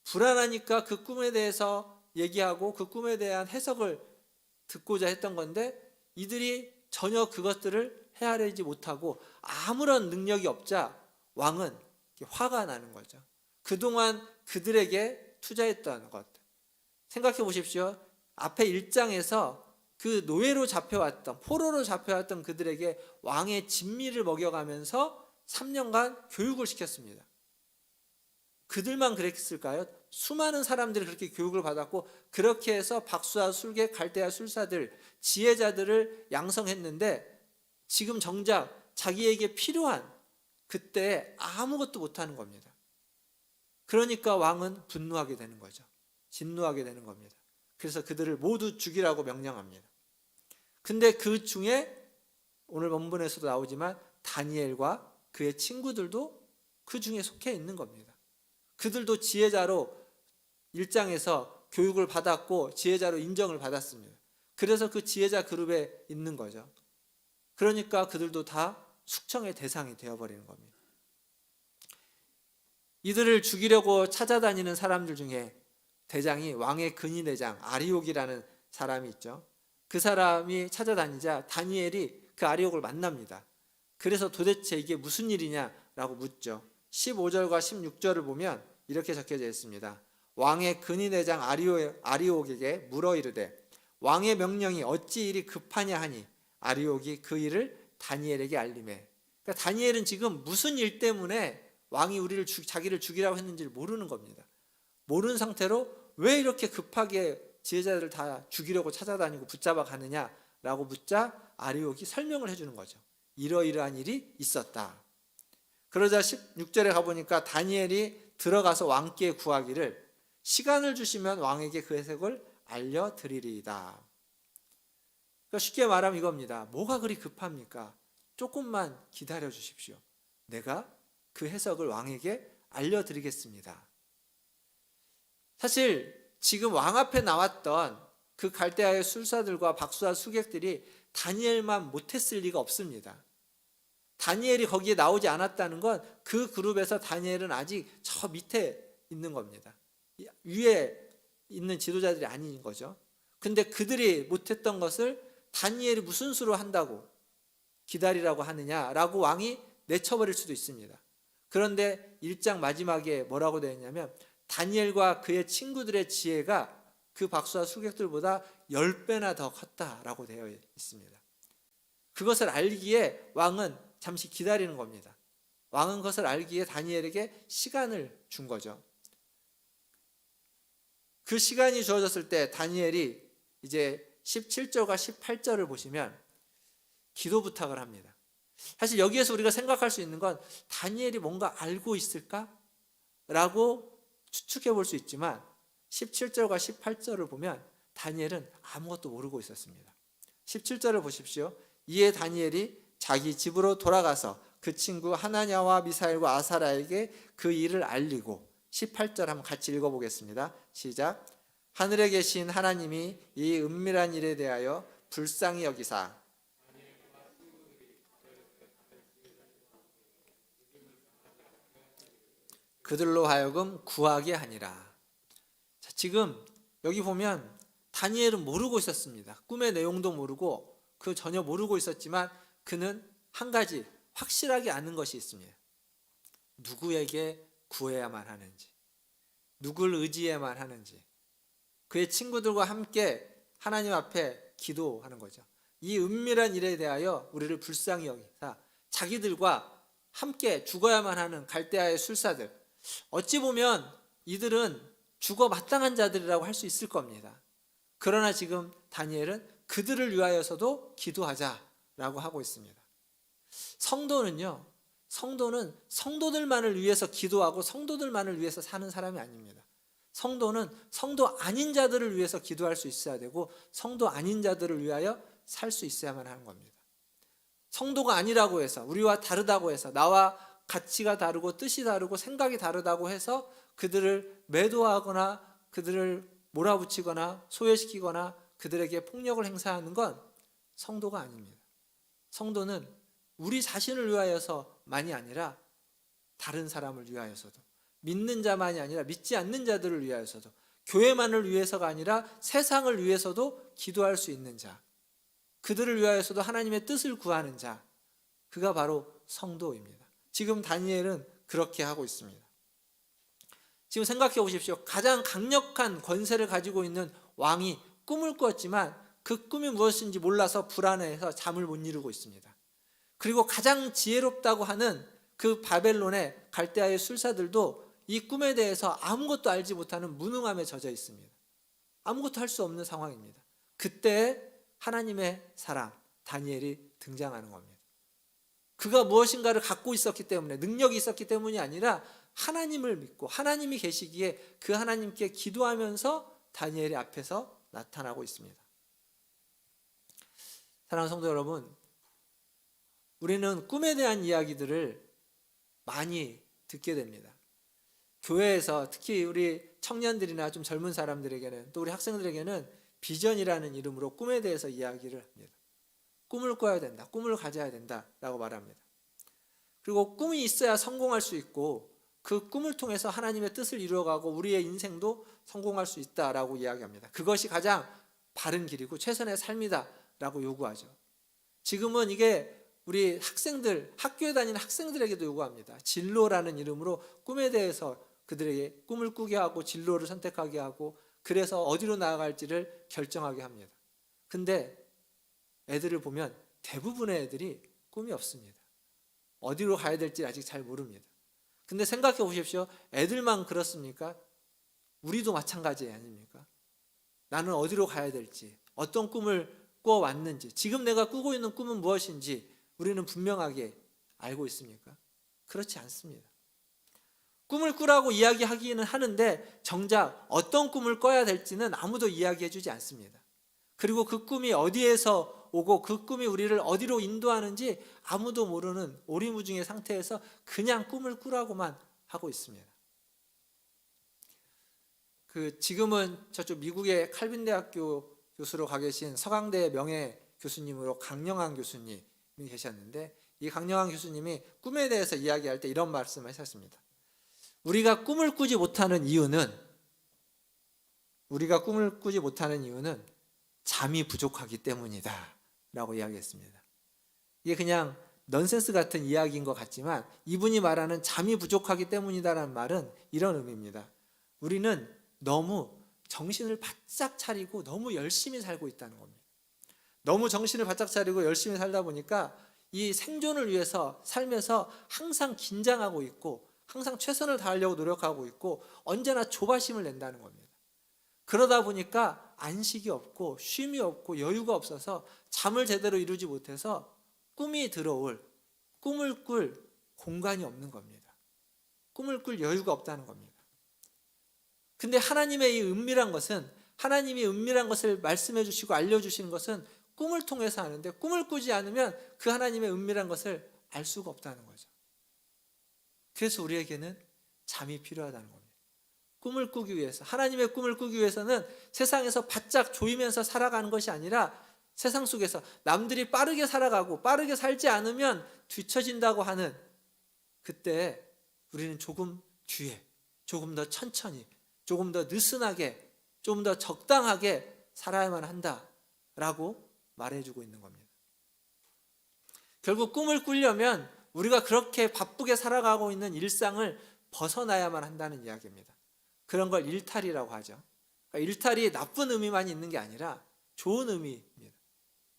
불안하니까 그 꿈에 대해서 얘기하고 그 꿈에 대한 해석을 듣고자 했던 건데 이들이 전혀 그것들을 헤아리지 못하고 아무런 능력이 없자 왕은 화가 나는 거죠. 그동안 그들에게 투자했던 것 생각해 보십시오. 앞에 1장에서 그 노예로 잡혀왔던, 포로로 잡혀왔던 그들에게 왕의 진미를 먹여가면서 3년간 교육을 시켰습니다. 그들만 그랬을까요? 수많은 사람들이 그렇게 교육을 받았고 그렇게 해서 박수와 술객, 갈대아 술사들, 지혜자들을 양성했는데 지금 정작 자기에게 필요한 그때 아무것도 못하는 겁니다. 그러니까 왕은 분노하게 되는 거죠. 진노하게 되는 겁니다. 그래서 그들을 모두 죽이라고 명령합니다. 근데 그 중에 오늘 본문에서도 나오지만 다니엘과 그의 친구들도 그 중에 속해 있는 겁니다. 그들도 지혜자로 1장에서 교육을 받았고 지혜자로 인정을 받았습니다. 그래서 그 지혜자 그룹에 있는 거죠. 그러니까 그들도 다 숙청의 대상이 되어버리는 겁니다. 이들을 죽이려고 찾아다니는 사람들 중에 대장이 왕의 근위대장 아리옥이라는 사람이 있죠. 그 사람이 찾아다니자 다니엘이 그 아리옥을 만납니다. 그래서 도대체 이게 무슨 일이냐라고 묻죠. 15절과 16절을 보면 이렇게 적혀져 있습니다. 왕의 근위대장 아리옥에게 물어 이르되 왕의 명령이 어찌 이리 급하냐 하니 아리옥이 그 일을 다니엘에게 알림해. 그러니까 다니엘은 지금 무슨 일 때문에 왕이 자기를 죽이라고 했는지를 모르는 겁니다. 모르는 상태로 왜 이렇게 급하게 지혜자들을 다 죽이려고 찾아다니고 붙잡아 가느냐라고 묻자 아리옥이 설명을 해주는 거죠. 이러이러한 일이 있었다. 그러자 16절에 가보니까 다니엘이 들어가서 왕께 구하기를 시간을 주시면 왕에게 그 해석을 알려드리리이다. 그러니까 쉽게 말하면 이겁니다. 뭐가 그리 급합니까? 조금만 기다려 주십시오. 내가 그 해석을 왕에게 알려드리겠습니다. 사실 지금 왕 앞에 나왔던 그 갈대아의 술사들과 박수와 수객들이 다니엘만 못했을 리가 없습니다. 다니엘이 거기에 나오지 않았다는 건 그 그룹에서 다니엘은 아직 저 밑에 있는 겁니다. 위에 있는 지도자들이 아닌 거죠. 근데 그들이 못했던 것을 다니엘이 무슨 수로 한다고 기다리라고 하느냐라고 왕이 내쳐버릴 수도 있습니다. 그런데 1장 마지막에 뭐라고 되어 있냐면 다니엘과 그의 친구들의 지혜가 그 박수와 수객들보다 10배나 더 컸다라고 되어 있습니다. 그것을 알기에 왕은 잠시 기다리는 겁니다. 왕은 그것을 알기에 다니엘에게 시간을 준 거죠. 그 시간이 주어졌을 때 다니엘이 이제 17절과 18절을 보시면 기도 부탁을 합니다. 사실 여기에서 우리가 생각할 수 있는 건 다니엘이 뭔가 알고 있을까? 라고 추측해 볼 수 있지만 17절과 18절을 보면 다니엘은 아무것도 모르고 있었습니다. 17절을 보십시오. 이에 다니엘이 자기 집으로 돌아가서 그 친구 하나냐와 미사엘과 아사라에게 그 일을 알리고 18절 한번 같이 읽어보겠습니다. 시작. 하늘에 계신 하나님이 이 은밀한 일에 대하여 불쌍히 여기사 그들로 하여금 구하게 하니라. 자, 지금 여기 보면 다니엘은 모르고 있었습니다. 꿈의 내용도 모르고 그 전혀 모르고 있었지만 그는 한 가지 확실하게 아는 것이 있습니다. 누구에게 구해야만 하는지, 누굴 의지해야만 하는지, 그의 친구들과 함께 하나님 앞에 기도하는 거죠. 이 은밀한 일에 대하여 우리를 불쌍히 여기사 자기들과 함께 죽어야만 하는 갈대아의 술사들, 어찌 보면 이들은 죽어 마땅한 자들이라고 할 수 있을 겁니다. 그러나 지금 다니엘은 그들을 위하여서도 기도하자 라고 하고 있습니다. 성도는 성도들만을 위해서 기도하고 성도들만을 위해서 사는 사람이 아닙니다. 성도는 성도 아닌 자들을 위해서 기도할 수 있어야 되고 성도 아닌 자들을 위하여 살 수 있어야만 하는 겁니다. 성도가 아니라고 해서, 우리와 다르다고 해서, 나와 가치가 다르고 뜻이 다르고 생각이 다르다고 해서 그들을 매도하거나 그들을 몰아붙이거나 소외시키거나 그들에게 폭력을 행사하는 건 성도가 아닙니다. 성도는 우리 자신을 위하여서만이 아니라 다른 사람을 위하여서도, 믿는 자만이 아니라 믿지 않는 자들을 위하여서도, 교회만을 위해서가 아니라 세상을 위해서도 기도할 수 있는 자, 그들을 위하여서도 하나님의 뜻을 구하는 자, 그가 바로 성도입니다. 지금 다니엘은 그렇게 하고 있습니다. 지금 생각해 보십시오. 가장 강력한 권세를 가지고 있는 왕이 꿈을 꾸었지만 그 꿈이 무엇인지 몰라서 불안해해서 잠을 못 이루고 있습니다. 그리고 가장 지혜롭다고 하는 그 바벨론의 갈대아의 술사들도 이 꿈에 대해서 아무것도 알지 못하는 무능함에 젖어 있습니다. 아무것도 할 수 없는 상황입니다. 그때 하나님의 사람 다니엘이 등장하는 겁니다. 그가 무엇인가를 갖고 있었기 때문에, 능력이 있었기 때문이 아니라 하나님을 믿고 하나님이 계시기에 그 하나님께 기도하면서 다니엘의 앞에서 나타나고 있습니다. 사랑하는 성도 여러분, 우리는 꿈에 대한 이야기들을 많이 듣게 됩니다. 교회에서 특히 우리 청년들이나 좀 젊은 사람들에게는, 또 우리 학생들에게는 비전이라는 이름으로 꿈에 대해서 이야기를 합니다. 꿈을 꿔야 된다, 꿈을 가져야 된다라고 말합니다. 그리고 꿈이 있어야 성공할 수 있고 그 꿈을 통해서 하나님의 뜻을 이루어가고 우리의 인생도 성공할 수 있다라고 이야기합니다. 그것이 가장 바른 길이고 최선의 삶이다라고 요구하죠. 지금은 이게 우리 학생들, 학교에 다니는 학생들에게도 요구합니다. 진로라는 이름으로 꿈에 대해서 그들에게 꿈을 꾸게 하고 진로를 선택하게 하고 그래서 어디로 나아갈지를 결정하게 합니다. 근데 애들을 보면 대부분의 애들이 꿈이 없습니다. 어디로 가야 될지 아직 잘 모릅니다. 근데 생각해 보십시오. 애들만 그렇습니까? 우리도 마찬가지 아닙니까? 나는 어디로 가야 될지, 어떤 꿈을 꿔왔는지, 지금 내가 꾸고 있는 꿈은 무엇인지 우리는 분명하게 알고 있습니까? 그렇지 않습니다. 꿈을 꾸라고 이야기하기는 하는데 정작 어떤 꿈을 꿔야 될지는 아무도 이야기해 주지 않습니다. 그리고 그 꿈이 어디에서 오고 그 꿈이 우리를 어디로 인도하는지 아무도 모르는 오리무중의 상태에서 그냥 꿈을 꾸라고만 하고 있습니다. 지금은 저쪽 미국의 칼빈 대학교 교수로 가 계신 서강대 명예 교수님으로 강영환 교수님이 계셨는데, 이 강영환 교수님이 꿈에 대해서 이야기할 때 이런 말씀을 하셨습니다. 우리가 꿈을 꾸지 못하는 이유는 잠이 부족하기 때문이다 라고 이야기했습니다. 이게 그냥 넌센스 같은 이야기인 것 같지만 이분이 말하는 잠이 부족하기 때문이다라는 말은 이런 의미입니다. 우리는 너무 정신을 바짝 차리고 너무 열심히 살고 있다는 겁니다. 너무 정신을 바짝 차리고 열심히 살다 보니까 이 생존을 위해서 살면서 항상 긴장하고 있고 항상 최선을 다하려고 노력하고 있고 언제나 조바심을 낸다는 겁니다. 그러다 보니까 안식이 없고 쉼이 없고 여유가 없어서 잠을 제대로 이루지 못해서 꿈이 들어올, 꿈을 꿀 공간이 없는 겁니다. 꿈을 꿀 여유가 없다는 겁니다. 근데 하나님의 이 은밀한 것은, 하나님이 은밀한 것을 말씀해 주시고 알려주시는 것은 꿈을 통해서 하는데, 꿈을 꾸지 않으면 그 하나님의 은밀한 것을 알 수가 없다는 거죠. 그래서 우리에게는 잠이 필요하다는 겁니다. 꿈을 꾸기 위해서, 하나님의 꿈을 꾸기 위해서는 세상에서 바짝 조이면서 살아가는 것이 아니라 세상 속에서 남들이 빠르게 살아가고 빠르게 살지 않으면 뒤처진다고 하는 그때 우리는 조금 뒤에, 조금 더 천천히, 조금 더 느슨하게, 좀 더 적당하게 살아야만 한다라고 말해주고 있는 겁니다. 결국 꿈을 꾸려면 우리가 그렇게 바쁘게 살아가고 있는 일상을 벗어나야만 한다는 이야기입니다. 그런 걸 일탈이라고 하죠. 그러니까 일탈이 나쁜 의미만 있는 게 아니라 좋은 의미입니다.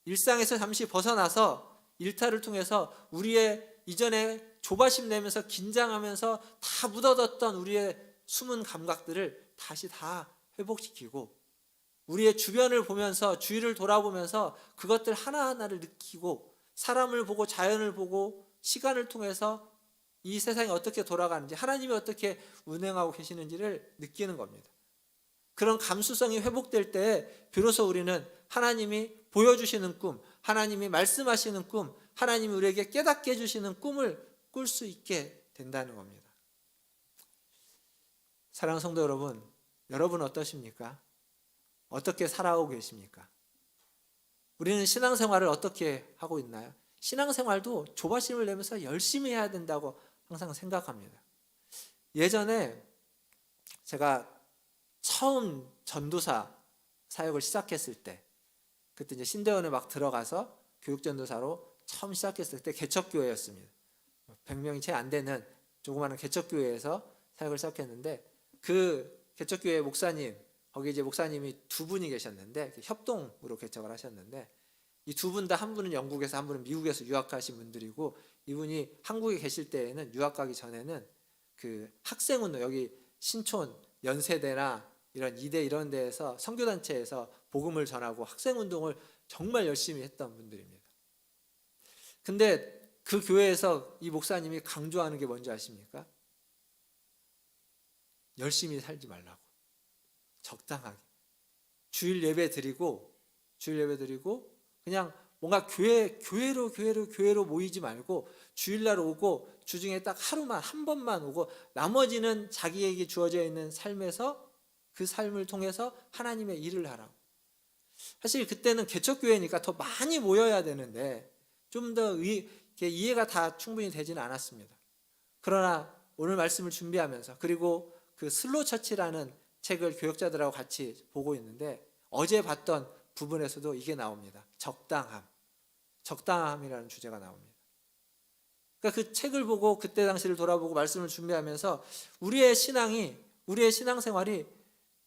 일상에서 잠시 벗어나서 일탈을 통해서 우리의 이전에 조바심 내면서 긴장하면서 다 묻어뒀던 우리의 숨은 감각들을 다시 다 회복시키고, 우리의 주변을 보면서 주위를 돌아보면서 그것들 하나하나를 느끼고 사람을 보고 자연을 보고 시간을 통해서 이 세상이 어떻게 돌아가는지, 하나님이 어떻게 운행하고 계시는지를 느끼는 겁니다. 그런 감수성이 회복될 때 비로소 우리는 하나님이 보여주시는 꿈, 하나님이 말씀하시는 꿈, 하나님이 우리에게 깨닫게 해주시는 꿈을 꿀 수 있게 된다는 겁니다. 사랑하는 성도 여러분, 여러분 어떠십니까? 어떻게 살아오고 계십니까? 우리는 신앙생활을 어떻게 하고 있나요? 신앙생활도 조바심을 내면서 열심히 해야 된다고 항상 생각합니다. 예전에 제가 처음 전도사 사역을 시작했을 때, 그때 이제 신대원에 막 들어가서 교육전도사로 처음 시작했을 때 개척교회였습니다. 100명이 채 안 되는 조그마한 개척교회에서 사역을 시작했는데, 그 개척교회 목사님, 거기 이제 목사님이 두 분이 계셨는데 협동으로 개척을 하셨는데, 이 두 분 다, 한 분은 영국에서 한 분은 미국에서 유학하신 분들이고, 이분이 한국에 계실 때에는, 유학 가기 전에는 그 학생운동, 여기 신촌 연세대나 이런 이대 이런 데에서 선교단체에서 복음을 전하고 학생운동을 정말 열심히 했던 분들입니다. 근데 그 교회에서 이 목사님이 강조하는 게 뭔지 아십니까? 열심히 살지 말라고, 적당하게 주일 예배 드리고 그냥 뭔가 교회로 모이지 말고, 주일날 오고 주중에 딱 하루만, 한 번만 오고, 나머지는 자기에게 주어져 있는 삶에서, 그 삶을 통해서 하나님의 일을 하라고. 사실 그때는 개척교회니까 더 많이 모여야 되는데 좀 더 이해가 다 충분히 되지는 않았습니다. 그러나 오늘 말씀을 준비하면서, 그리고 그 슬로우 처치라는 책을 교역자들하고 같이 보고 있는데, 어제 봤던 부분에서도 이게 나옵니다. 적당함이라는 주제가 나옵니다. 그러니까 그 책을 보고 그때 당시를 돌아보고 말씀을 준비하면서 우리의 신앙생활이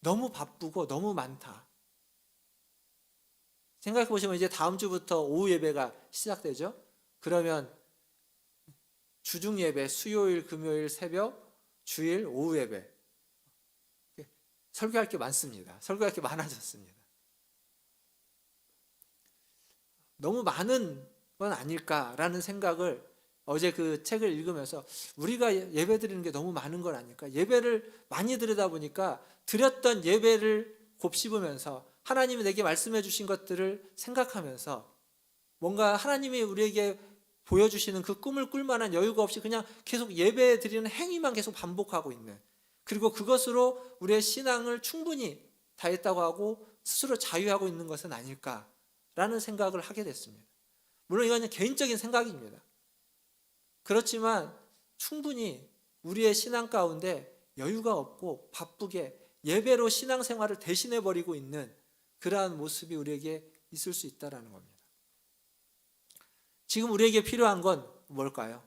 너무 바쁘고 너무 많다. 생각해 보시면 이제 다음 주부터 오후 예배가 시작되죠. 그러면 주중 예배, 수요일, 금요일 새벽, 주일 오후 예배, 설교할 게 많습니다. 설교할 게 많아졌습니다. 너무 많은 건 아닐까라는 생각을 어제 그 책을 읽으면서, 우리가 예배 드리는 게 너무 많은 건 아닐까, 예배를 많이 드리다 보니까 드렸던 예배를 곱씹으면서 하나님이 내게 말씀해 주신 것들을 생각하면서, 뭔가 하나님이 우리에게 보여주시는 그 꿈을 꿀 만한 여유가 없이 그냥 계속 예배 드리는 행위만 계속 반복하고 있는, 그리고 그것으로 우리의 신앙을 충분히 다했다고 하고 스스로 자유하고 있는 것은 아닐까라는 생각을 하게 됐습니다. 물론 이건 개인적인 생각입니다. 그렇지만 충분히 우리의 신앙 가운데 여유가 없고 바쁘게 예배로 신앙생활을 대신해버리고 있는 그러한 모습이 우리에게 있을 수 있다는 겁니다. 지금 우리에게 필요한 건 뭘까요?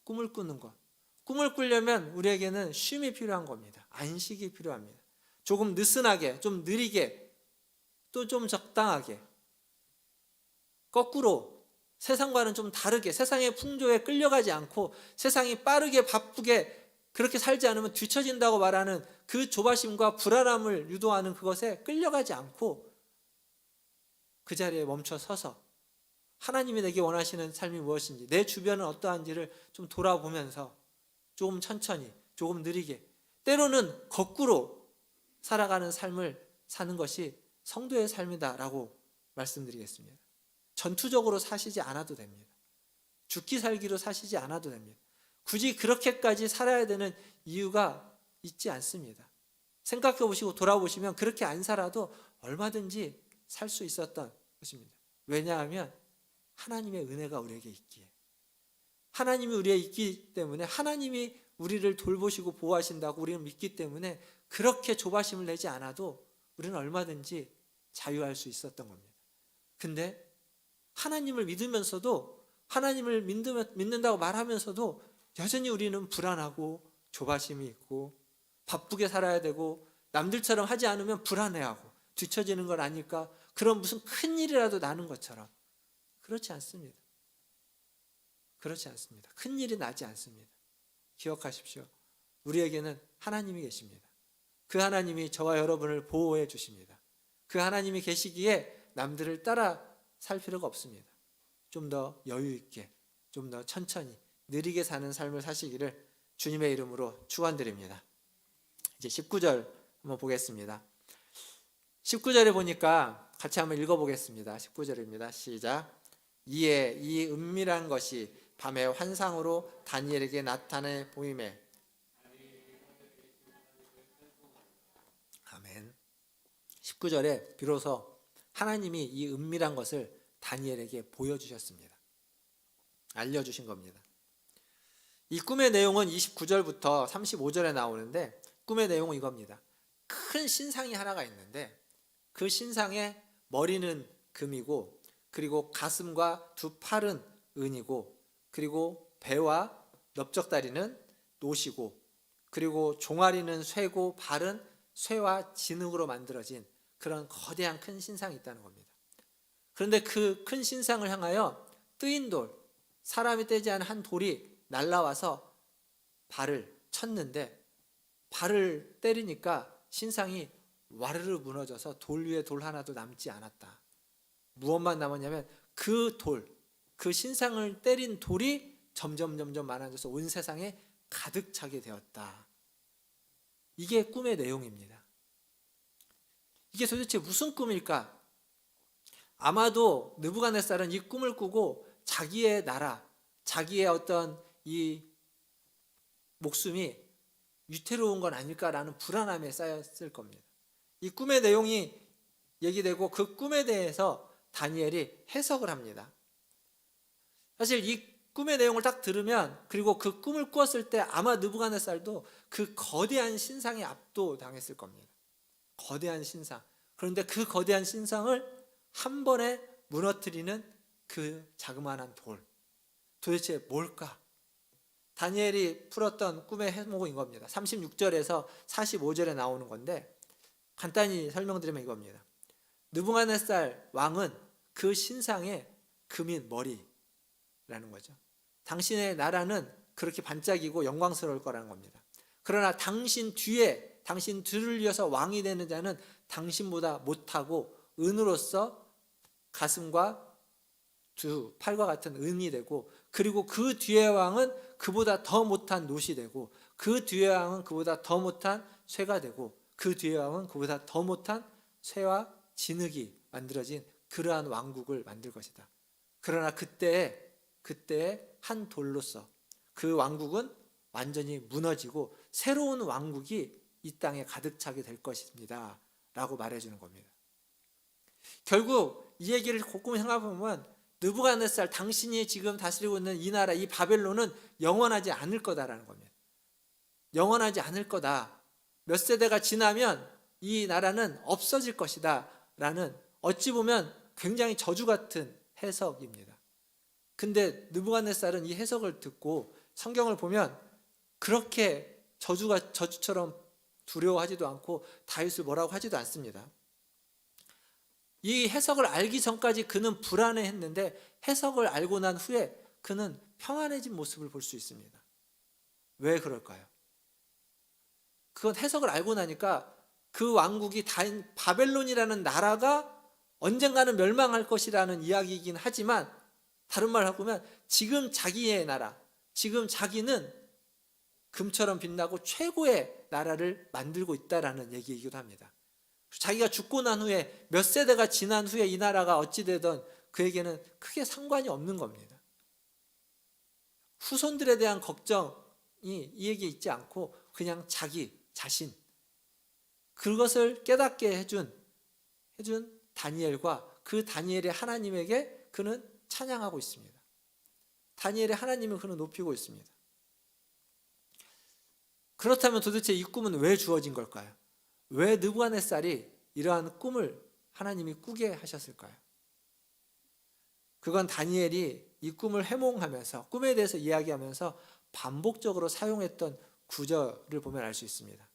꿈을 꾸는 것. 꿈을 꾸려면 우리에게는 쉼이 필요한 겁니다. 안식이 필요합니다. 조금 느슨하게, 좀 느리게, 또 좀 적당하게, 거꾸로 세상과는 좀 다르게, 세상의 풍조에 끌려가지 않고 세상이 빠르게 바쁘게 그렇게 살지 않으면 뒤처진다고 말하는 그 조바심과 불안함을 유도하는 그것에 끌려가지 않고 그 자리에 멈춰 서서 하나님이 내게 원하시는 삶이 무엇인지, 내 주변은 어떠한지를 좀 돌아보면서 조금 천천히, 조금 느리게, 때로는 거꾸로 살아가는 삶을 사는 것이 성도의 삶이다라고 말씀드리겠습니다. 전투적으로 사시지 않아도 됩니다. 죽기 살기로 사시지 않아도 됩니다. 굳이 그렇게까지 살아야 되는 이유가 있지 않습니다. 생각해 보시고 돌아보시면 그렇게 안 살아도 얼마든지 살 수 있었던 것입니다. 왜냐하면 하나님의 은혜가 우리에게 있기에, 하나님이 우리에게 있기 때문에, 하나님이 우리를 돌보시고 보호하신다고 우리는 믿기 때문에 그렇게 조바심을 내지 않아도 우리는 얼마든지 자유할 수 있었던 겁니다. 근데 하나님을 믿으면서도, 하나님을 믿는다고 말하면서도 여전히 우리는 불안하고 조바심이 있고 바쁘게 살아야 되고, 남들처럼 하지 않으면 불안해하고 뒤처지는 걸 아니까 그런 무슨 큰일이라도 나는 것처럼. 그렇지 않습니다. 그렇지 않습니다. 큰일이 나지 않습니다. 기억하십시오. 우리에게는 하나님이 계십니다. 그 하나님이 저와 여러분을 보호해 주십니다. 그 하나님이 계시기에 남들을 따라 살 필요가 없습니다. 좀 더 여유 있게, 좀 더 천천히 느리게 사는 삶을 사시기를 주님의 이름으로 축원드립니다. 이제 19절 한번 보겠습니다. 19절에 보니까 같이 한번 읽어보겠습니다. 19절입니다. 시작. 이에 이 은밀한 것이 밤의 환상으로 다니엘에게 나타내 보이매. 아멘. 19절에 비로소 하나님이 이 은밀한 것을 다니엘에게 보여주셨습니다. 알려주신 겁니다. 이 꿈의 내용은 29절부터 35절에 나오는데, 꿈의 내용은 이겁니다. 큰 신상이 하나가 있는데 그 신상의 머리는 금이고, 그리고 가슴과 두 팔은 은이고, 그리고 배와 넓적다리는 노시고, 그리고 종아리는 쇠고 발은 쇠와 진흙으로 만들어진 그런 거대한 큰 신상이 있다는 겁니다. 그런데 그 큰 신상을 향하여 뜨인 돌, 사람이 떼지 않은 한 돌이 날라와서 발을 쳤는데, 발을 때리니까 신상이 와르르 무너져서 돌 위에 돌 하나도 남지 않았다. 무엇만 남았냐면 그 돌, 그 신상을 때린 돌이 점점 많아져서 온 세상에 가득 차게 되었다. 이게 꿈의 내용입니다. 이게 도대체 무슨 꿈일까? 아마도 느부갓네살은 이 꿈을 꾸고 자기의 나라, 자기의 어떤 이 목숨이 위태로운 건 아닐까라는 불안함에 쌓였을 겁니다. 이 꿈의 내용이 얘기되고 그 꿈에 대해서 다니엘이 해석을 합니다. 사실 이 꿈의 내용을 딱 들으면, 그리고 그 꿈을 꾸었을 때 아마 느부갓네살도 그 거대한 신상에 압도당했을 겁니다. 거대한 신상. 그런데 그 거대한 신상을 한 번에 무너뜨리는 그 자그마한 돌, 도대체 뭘까? 다니엘이 풀었던 꿈의 해몽인 겁니다. 36절에서 45절에 나오는 건데, 간단히 설명드리면 이겁니다. 느부갓네살 왕은 그 신상의 금인 머리라는 거죠. 당신의 나라는 그렇게 반짝이고 영광스러울 거라는 겁니다. 그러나 당신 뒤에, 당신 뒤를 이어서 왕이 되는 자는 당신보다 못하고 은으로서 가슴과 두 팔과 같은 은이 되고, 그리고 그 뒤의 왕은 그보다 더 못한 놋이 되고, 그 뒤의 왕은 그보다 더 못한 쇠가 되고, 그 뒤의 왕은 그보다 더 못한 쇠와 진흙이 만들어진 그러한 왕국을 만들 것이다. 그러나 그때에 한 돌로서 그 왕국은 완전히 무너지고 새로운 왕국이 이 땅에 가득 차게 될 것입니다 라고 말해주는 겁니다. 결국 이 얘기를 곰곰이 생각해보면 느부갓네살, 당신이 지금 다스리고 있는 이 나라, 이 바벨론은 영원하지 않을 거다라는 겁니다. 영원하지 않을 거다. 몇 세대가 지나면 이 나라는 없어질 것이다 라는, 어찌 보면 굉장히 저주 같은 해석입니다. 근데 느부갓네살은 이 해석을 듣고 성경을 보면 그렇게 저주처럼 두려워하지도 않고 다윗을 뭐라고 하지도 않습니다. 이 해석을 알기 전까지 그는 불안해했는데 해석을 알고 난 후에 그는 평안해진 모습을 볼 수 있습니다. 왜 그럴까요? 그건 해석을 알고 나니까 그 왕국이 바벨론이라는 나라가 언젠가는 멸망할 것이라는 이야기이긴 하지만, 다른 말로 하면 지금 자기의 나라, 지금 자기는 금처럼 빛나고 최고의 나라를 만들고 있다라는 얘기이기도 합니다. 자기가 죽고 난 후에 몇 세대가 지난 후에 이 나라가 어찌되든 그에게는 크게 상관이 없는 겁니다. 후손들에 대한 걱정이 이 얘기에 있지 않고 그냥 자기 자신, 그것을 깨닫게 해준 다니엘과 그 다니엘의 하나님에게 그는 찬양하고 있습니다. 다니엘의 하나님을 그는 높이고 있습니다. 그렇다면 도대체 이 꿈은 왜 주어진 걸까요? 왜 느부갓네살이 이러한 꿈을 하나님이 꾸게 하셨을까요? 그건 다니엘이 이 꿈을 해몽하면서, 꿈에 대해서 이야기하면서 반복적으로 사용했던 구절을 보면 알 수 있습니다.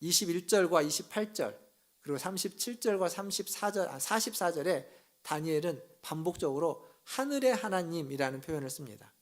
21절과 28절 그리고 37절과 44절에 다니엘은 반복적으로 하늘의 하나님이라는 표현을 씁니다.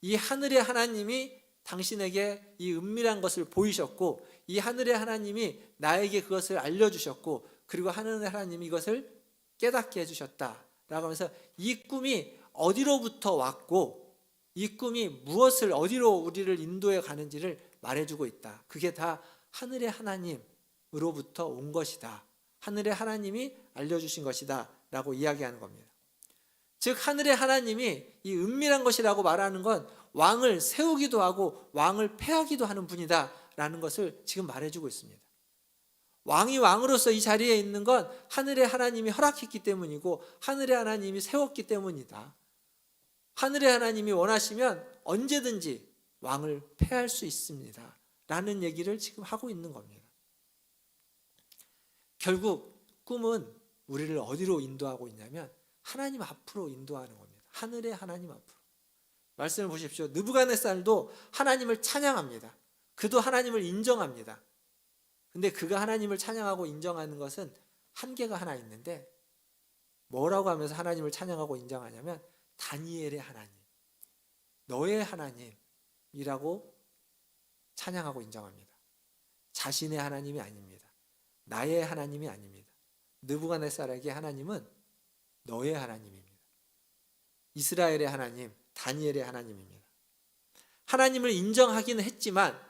이 하늘의 하나님이 당신에게 이 은밀한 것을 보이셨고, 이 하늘의 하나님이 나에게 그것을 알려주셨고, 그리고 하늘의 하나님이 이것을 깨닫게 해주셨다라고 하면서 이 꿈이 어디로부터 왔고 이 꿈이 무엇을 어디로 우리를 인도해 가는지를 말해주고 있다. 그게 다 하늘의 하나님으로부터 온 것이다. 하늘의 하나님이 알려주신 것이다 라고 이야기하는 겁니다. 즉 하늘의 하나님이 이 은밀한 것이라고 말하는 건 왕을 세우기도 하고 왕을 패하기도 하는 분이다 라는 것을 지금 말해주고 있습니다. 왕이 왕으로서 이 자리에 있는 건 하늘의 하나님이 허락했기 때문이고 하늘의 하나님이 세웠기 때문이다. 하늘의 하나님이 원하시면 언제든지 왕을 패할 수 있습니다 라는 얘기를 지금 하고 있는 겁니다. 결국 꿈은 우리를 어디로 인도하고 있냐면 하나님 앞으로 인도하는 겁니다. 하늘의 하나님 앞으로. 말씀을 보십시오. 느부갓네살도 하나님을 찬양합니다. 그도 하나님을 인정합니다. 근데 그가 하나님을 찬양하고 인정하는 것은 한계가 하나 있는데 뭐라고 하면서 하나님을 찬양하고 인정하냐면 다니엘의 하나님, 너의 하나님이라고 찬양하고 인정합니다. 자신의 하나님이 아닙니다. 나의 하나님이 아닙니다. 느부갓네살에게 하나님은 너의 하나님입니다. 이스라엘의 하나님, 다니엘의 하나님입니다. 하나님을 인정하기는 했지만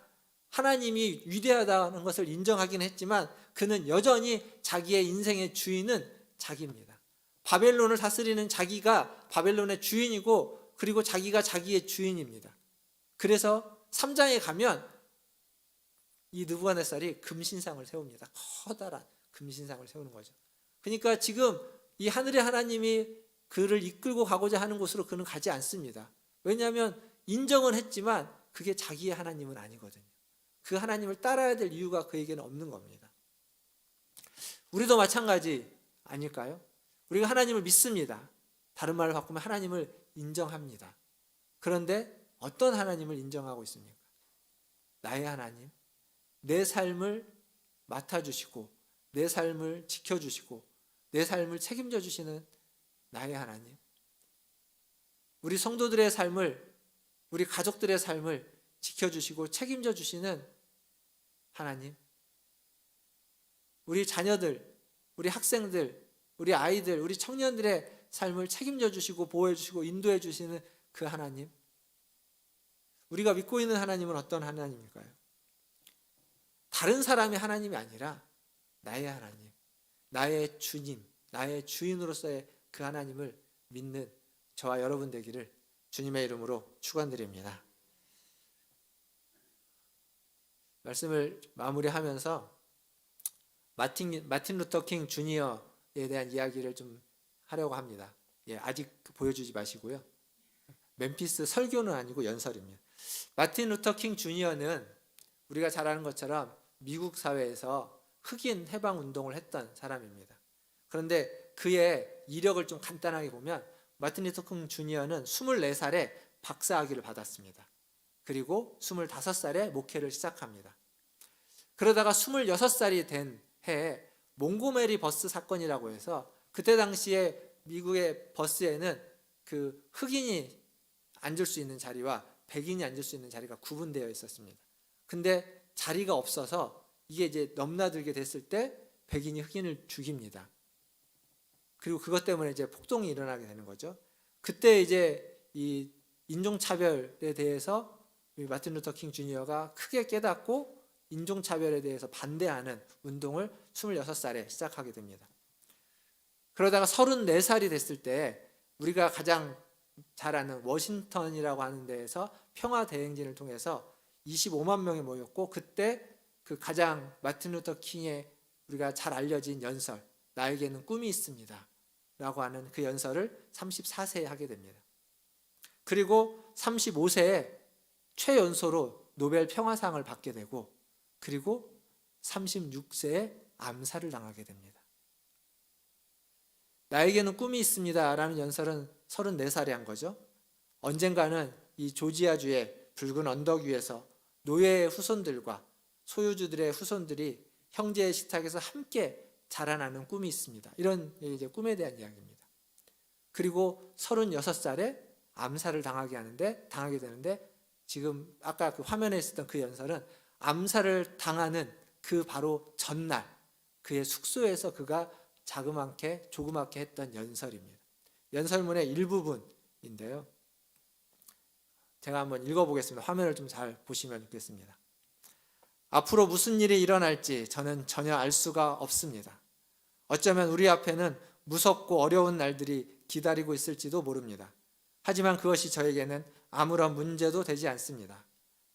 하나님이 위대하다는 것을 인정하긴 했지만 그는 여전히 자기의 인생의 주인은 자기입니다. 바벨론을 다스리는 자기가 바벨론의 주인이고 그리고 자기가 자기의 주인입니다. 그래서 3장에 가면 이 느부갓네살이 금신상을 세웁니다. 커다란 금신상을 세우는 거죠. 그러니까 지금 이 하늘의 하나님이 그를 이끌고 가고자 하는 곳으로 그는 가지 않습니다. 왜냐하면 인정은 했지만 그게 자기의 하나님은 아니거든요. 그 하나님을 따라야 될 이유가 그에게는 없는 겁니다. 우리도 마찬가지 아닐까요? 우리가 하나님을 믿습니다. 다른 말로 바꾸면 하나님을 인정합니다. 그런데 어떤 하나님을 인정하고 있습니까? 나의 하나님, 내 삶을 맡아주시고 내 삶을 지켜주시고 내 삶을 책임져 주시는 나의 하나님, 우리 성도들의 삶을, 우리 가족들의 삶을 지켜주시고 책임져 주시는 하나님, 우리 자녀들, 우리 학생들, 우리 아이들, 우리 청년들의 삶을 책임져 주시고 보호해 주시고 인도해 주시는 그 하나님, 우리가 믿고 있는 하나님은 어떤 하나님일까요? 다른 사람의 하나님이 아니라 나의 하나님, 나의 주님, 나의 주인으로서의 그 하나님을 믿는 저와 여러분 되기를 주님의 이름으로 축원드립니다. 말씀을 마무리하면서 마틴 루터 킹 주니어에 대한 이야기를 좀 하려고 합니다. 아직 보여주지 마시고요. 멤피스 설교는 아니고 연설입니다. 마틴 루터 킹 주니어는 우리가 잘 아는 것처럼 미국 사회에서 흑인 해방 운동을 했던 사람입니다. 그런데 그의 이력을 좀 간단하게 보면 마틴 루터 킹 주니어는 24살에 박사학위를 받았습니다. 그리고 25살에 목회를 시작합니다. 그러다가 26살이 된 해에 몽고메리 버스 사건이라고 해서 그때 당시에 미국의 버스에는 그 흑인이 앉을 수 있는 자리와 백인이 앉을 수 있는 자리가 구분되어 있었습니다. 근데 자리가 없어서 이게 이제 넘나들게 됐을 때 백인이 흑인을 죽입니다. 그리고 그것 때문에 이제 폭동이 일어나게 되는 거죠. 그때 이제 이 인종차별에 대해서 마틴 루터 킹 주니어가 크게 깨닫고 인종차별에 대해서 반대하는 운동을 26살에 시작하게 됩니다. 그러다가 34살이 됐을 때 우리가 가장 잘 아는 워싱턴이라고 하는 데에서 평화대행진을 통해서 25만 명이 모였고 그때 그 가장 마틴 루터 킹의 우리가 잘 알려진 연설, 나에게는 꿈이 있습니다 라고 하는 그 연설을 34세에 하게 됩니다. 그리고 35세에 최연소로 노벨 평화상을 받게 되고 그리고 36세에 암살을 당하게 됩니다. 나에게는 꿈이 있습니다 라는 연설은 34살에 한 거죠. 언젠가는 이 조지아주의 붉은 언덕 위에서 노예의 후손들과 소유주들의 후손들이 형제의 식탁에서 함께 자라나는 꿈이 있습니다. 이런 이제 꿈에 대한 이야기입니다. 그리고 36살에 암살을 당하게 되는데 지금 아까 그 화면에 있었던 그 연설은 암살을 당하는 그 바로 전날 그의 숙소에서 그가 조그맣게 했던 연설입니다. 연설문의 일부분 말씀인데요. 제가 한번 읽어보겠습니다. 화면을 좀 잘 보시면 좋겠습니다. 앞으로 무슨 일이 일어날지 저는 전혀 알 수가 없습니다. 어쩌면 우리 앞에는 무섭고 어려운 날들이 기다리고 있을지도 모릅니다. 하지만 그것이 저에게는 아무런 문제도 되지 않습니다.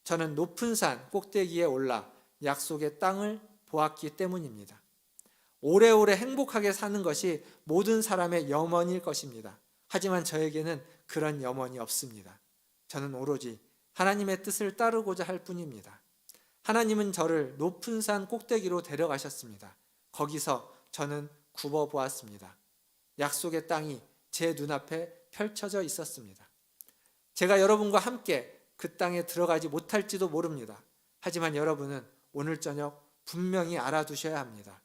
저는 높은 산 꼭대기에 올라 약속의 땅을 보았기 때문입니다. 오래오래 행복하게 사는 것이 모든 사람의 염원일 것입니다. 하지만 저에게는 그런 염원이 없습니다. 저는 오로지 하나님의 뜻을 따르고자 할 뿐입니다. 하나님은 저를 높은 산 꼭대기로 데려가셨습니다. 거기서 저는 굽어보았습니다. 약속의 땅이 제 눈앞에 펼쳐져 있었습니다. 제가 여러분과 함께 그 땅에 들어가지 못할지도 모릅니다. 하지만 여러분은 오늘 저녁 분명히 알아두셔야 합니다.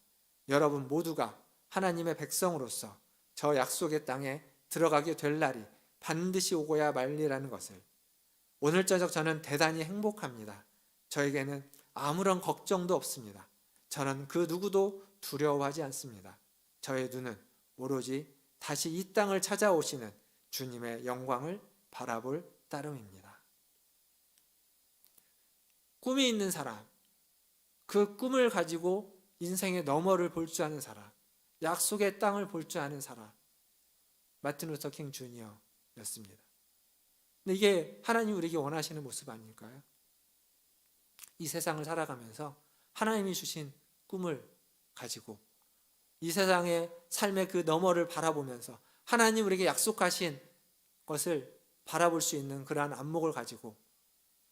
여러분 모두가 하나님의 백성으로서 저 약속의 땅에 들어가게 될 날이 반드시 오고야 말리라는 것을. 오늘 저녁 저는 대단히 행복합니다. 저에게는 아무런 걱정도 없습니다. 저는 그 누구도 두려워하지 않습니다. 저의 눈은 오로지 다시 이 땅을 찾아오시는 주님의 영광을 바라볼 따름입니다. 꿈이 있는 사람, 그 꿈을 가지고 인생의 너머를 볼 줄 아는 사람, 약속의 땅을 볼 줄 아는 사람, 마틴 루터 킹 주니어였습니다. 근데 이게 하나님 우리에게 원하시는 모습 아닐까요? 이 세상을 살아가면서 하나님이 주신 꿈을 가지고 이 세상의 삶의 그 너머를 바라보면서 하나님 우리에게 약속하신 것을 바라볼 수 있는 그러한 안목을 가지고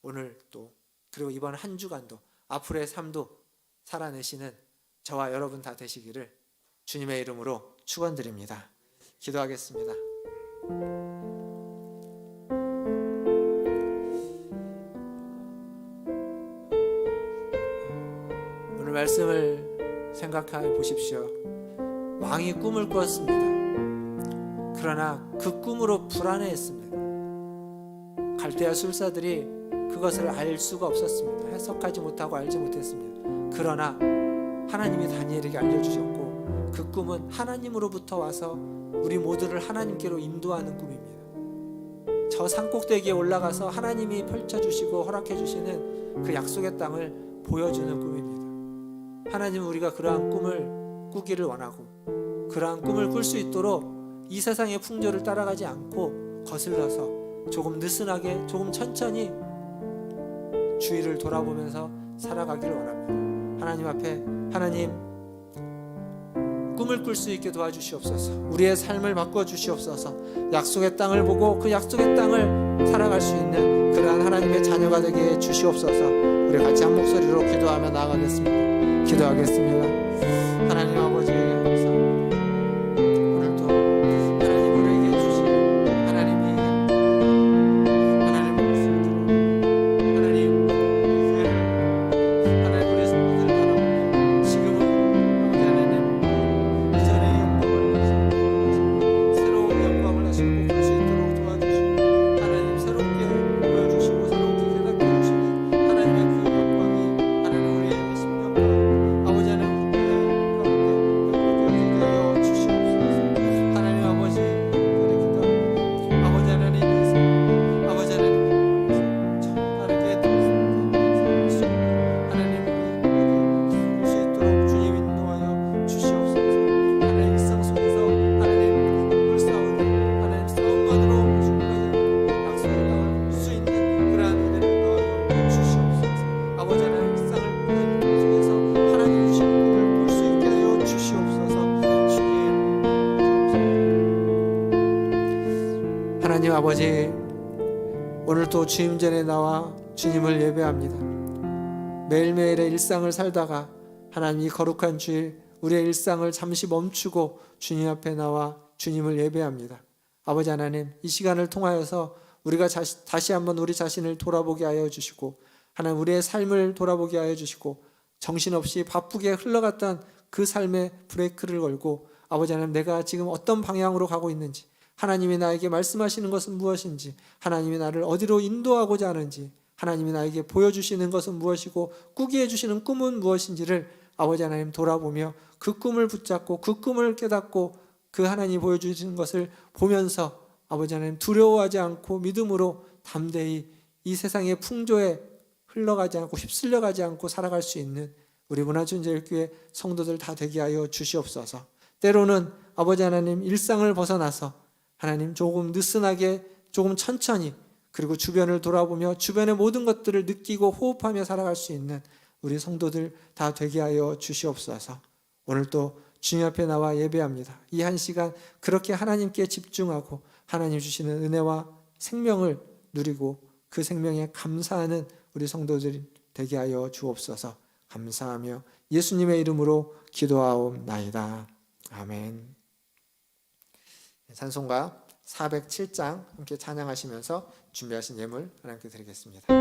오늘 또 그리고 이번 한 주간도 앞으로의 삶도 살아내시는 저와 여러분 다 되시기를 주님의 이름으로 축원드립니다. 기도하겠습니다. 오늘 말씀을 생각해 보십시오. 왕이 꿈을 꾸었습니다. 그러나 그 꿈으로 불안해했습니다. 갈대아 술사들이 그것을 알 수가 없었습니다. 해석하지 못하고 알지 못했습니다. 그러나 하나님이 다니엘에게 알려주셨고 그 꿈은 하나님으로부터 와서 우리 모두를 하나님께로 인도하는 꿈입니다. 저 산꼭대기에 올라가서 하나님이 펼쳐주시고 허락해주시는 그 약속의 땅을 보여주는 꿈입니다. 하나님은 우리가 그러한 꿈을 꾸기를 원하고 그러한 꿈을 꿀 수 있도록 이 세상의 풍조를 따라가지 않고 거슬러서 조금 느슨하게 조금 천천히 주위를 돌아보면서 살아가기를 원합니다. 하나님 앞에 하나님 꿈을 꿀 수 있게 도와주시옵소서. 우리의 삶을 바꿔주시옵소서. 약속의 땅을 보고 그 약속의 땅을 살아갈 수 있는 그러한 하나님의 자녀가 되게 해주시옵소서. 우리 같이 한 목소리로 기도하며 나아가겠습니다. 기도하겠습니다. 하나님 아버지 오늘도 하나님 우리에게 주신 하나님의 것을 들어 하나님 우리의 성도들을 바라보며 지금은 하나님 이전의 영광을 하시고 새로운 영광을 하시고 볼 수 있도록 도와주시고 하나님 새롭게 보여주시고 새롭게 깨닫게 해주시는 하나님의 그 영광이 하나님 우리의 심령과 아버지 하나님 우리의 가운데 주시옵소서. 하나님 아버지 그러니까 아버지 하나님 아버지 하나님 다르게 하나님 우리 수 있도록 주님 인도하여 주시옵소서. 하나님 일상 속에서 하나님 꿈을 싸우는 하나님 싸움만으로 충분히 약속을 나갈 수 있는 그러한 은혜를 더하여 주시옵소서. 아버지 하나님 일상을 보내는 속에서 하나님 주신 꿈을 볼 수 있게 하여 주시옵소서. 하나님 아버지 오늘도 주님 전에 나와 주님을 예배합니다. 매일매일의 일상을 살다가 하나님 이 거룩한 주일 우리의 일상을 잠시 멈추고 주님 앞에 나와 주님을 예배합니다. 아버지 하나님 이 시간을 통하여서 우리가 다시 한번 우리 자신을 돌아보게 하여 주시고 하나님 우리의 삶을 돌아보게 하여 주시고 정신없이 바쁘게 흘러갔던 그 삶에 브레이크를 걸고 아버지 하나님 내가 지금 어떤 방향으로 가고 있는지 하나님이 나에게 말씀하시는 것은 무엇인지 하나님이 나를 어디로 인도하고자 하는지 하나님이 나에게 보여주시는 것은 무엇이고 꾸게 해주시는 꿈은 무엇인지를 아버지 하나님 돌아보며 그 꿈을 붙잡고 그 꿈을 깨닫고 그 하나님이 보여주시는 것을 보면서 아버지 하나님 두려워하지 않고 믿음으로 담대히 이 세상의 풍조에 흘러가지 않고 휩쓸려가지 않고 살아갈 수 있는 우리 문화준재일교회 성도들 다 되게 하여 주시옵소서. 때로는 아버지 하나님 일상을 벗어나서 하나님 조금 느슨하게 조금 천천히 그리고 주변을 돌아보며 주변의 모든 것들을 느끼고 호흡하며 살아갈 수 있는 우리 성도들 다 되게 하여 주시옵소서. 오늘 또 주님 앞에 나와 예배합니다. 이 한 시간 그렇게 하나님께 집중하고 하나님 주시는 은혜와 생명을 누리고 그 생명에 감사하는 우리 성도들이 되게 하여 주옵소서. 감사하며 예수님의 이름으로 기도하옵나이다. 아멘. 찬송가 407장 함께 찬양하시면서 준비하신 예물 하나님께 드리겠습니다.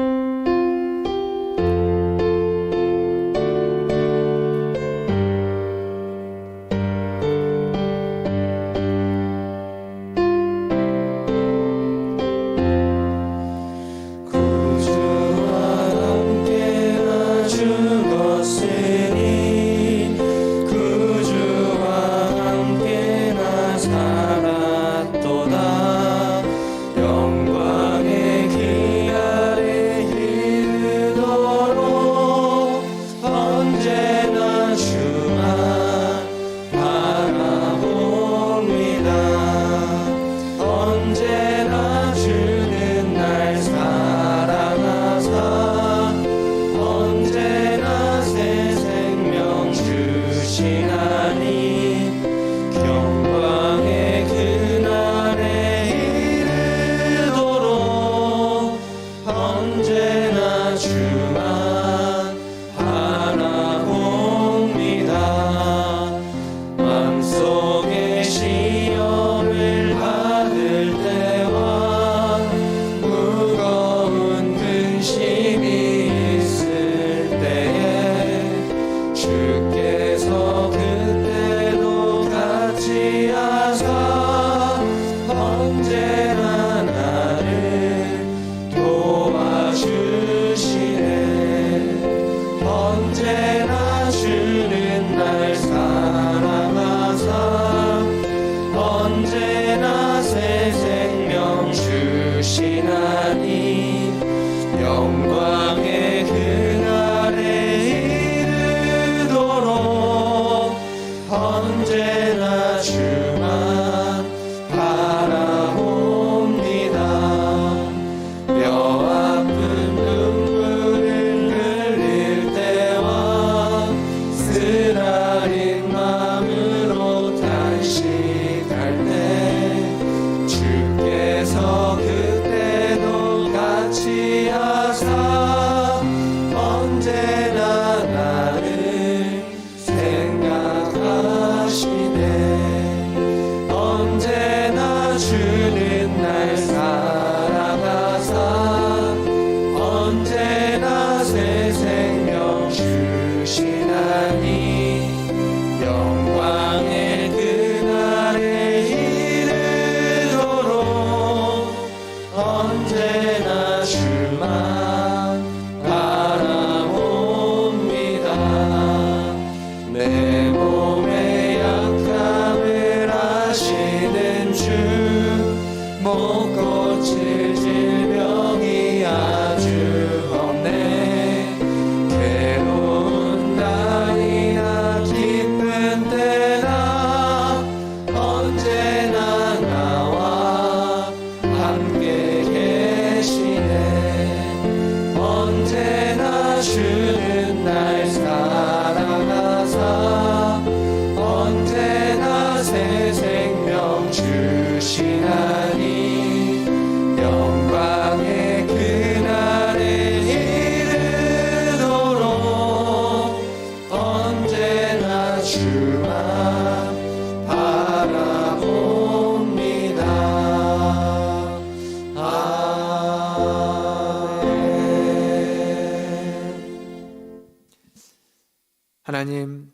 하나님,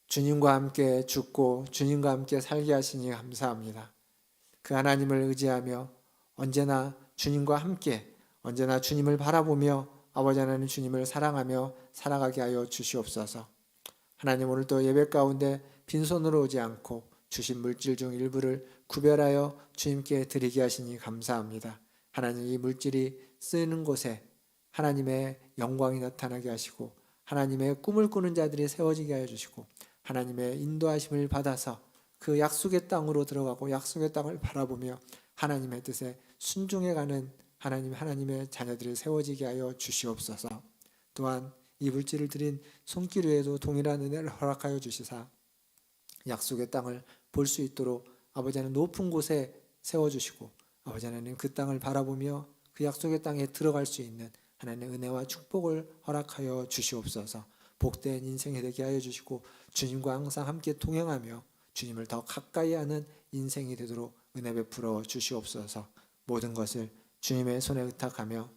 주님과 함께 죽고 주님과 함께 살게 하시니 감사합니다. 그 하나님을 의지하며 언제나 주님과 함께 언제나 주님을 바라보며 아버지 하나님 주님을 사랑하며 살아가게 하여 주시옵소서. 하나님, 오늘도 예배 가운데 빈손으로 오지 않고 주신 물질 중 일부를 구별하여 주님께 드리게 하시니 감사합니다. 하나님, 이 물질이 쓰는 곳에 하나님의 영광이 나타나게 하시고 하나님의 꿈을 꾸는 자들이 세워지게 하여 주시고 하나님의 인도하심을 받아서 그 약속의 땅으로 들어가고 약속의 땅을 바라보며 하나님의 뜻에 순종해가는 하나님의 자녀들이 세워지게 하여 주시옵소서. 또한 이 물질을 드린 손길 위에도 동일한 은혜를 허락하여 주시사 약속의 땅을 볼 수 있도록 아버지는 높은 곳에 세워주시고 아버지 하나님, 그 땅을 바라보며 그 약속의 땅에 들어갈 수 있는 하나님의 은혜와 축복을 허락하여 주시옵소서. 복된 인생이 되게 하여 주시고 주님과 항상 함께 동행하며 주님을 더 가까이 하는 인생이 되도록 은혜 베풀어 주시옵소서. 모든 것을 주님의 손에 의탁하며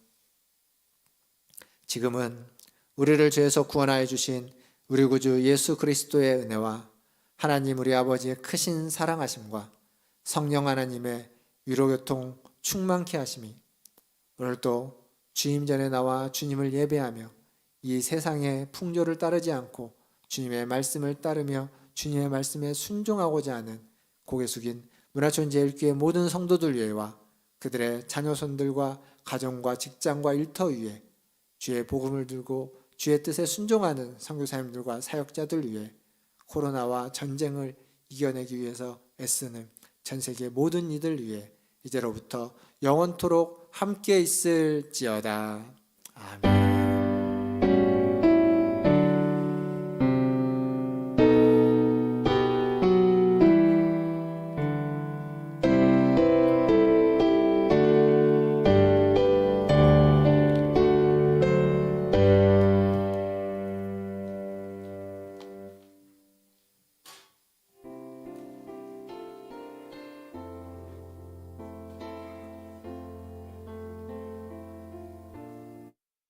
지금은 우리를 죄에서 구원하여 주신 우리 구주 예수 그리스도의 은혜와 하나님 우리 아버지의 크신 사랑하심과 성령 하나님의 위로교통 충만케 하심이 오늘도 주임 전에 나와 주님을 예배하며 이 세상의 풍조를 따르지 않고 주님의 말씀을 따르며 주님의 말씀에 순종하고자 하는 고개 숙인 문화촌제일교회 모든 성도들 위에와 그들의 자녀손들과 가정과 직장과 일터 위에 주의 복음을 들고 주의 뜻에 순종하는 선교사님들과 사역자들 위해 코로나와 전쟁을 이겨내기 위해서 애쓰는 전 세계 모든 이들 위해 이제로부터 영원토록 함께 있을지어다. 아멘.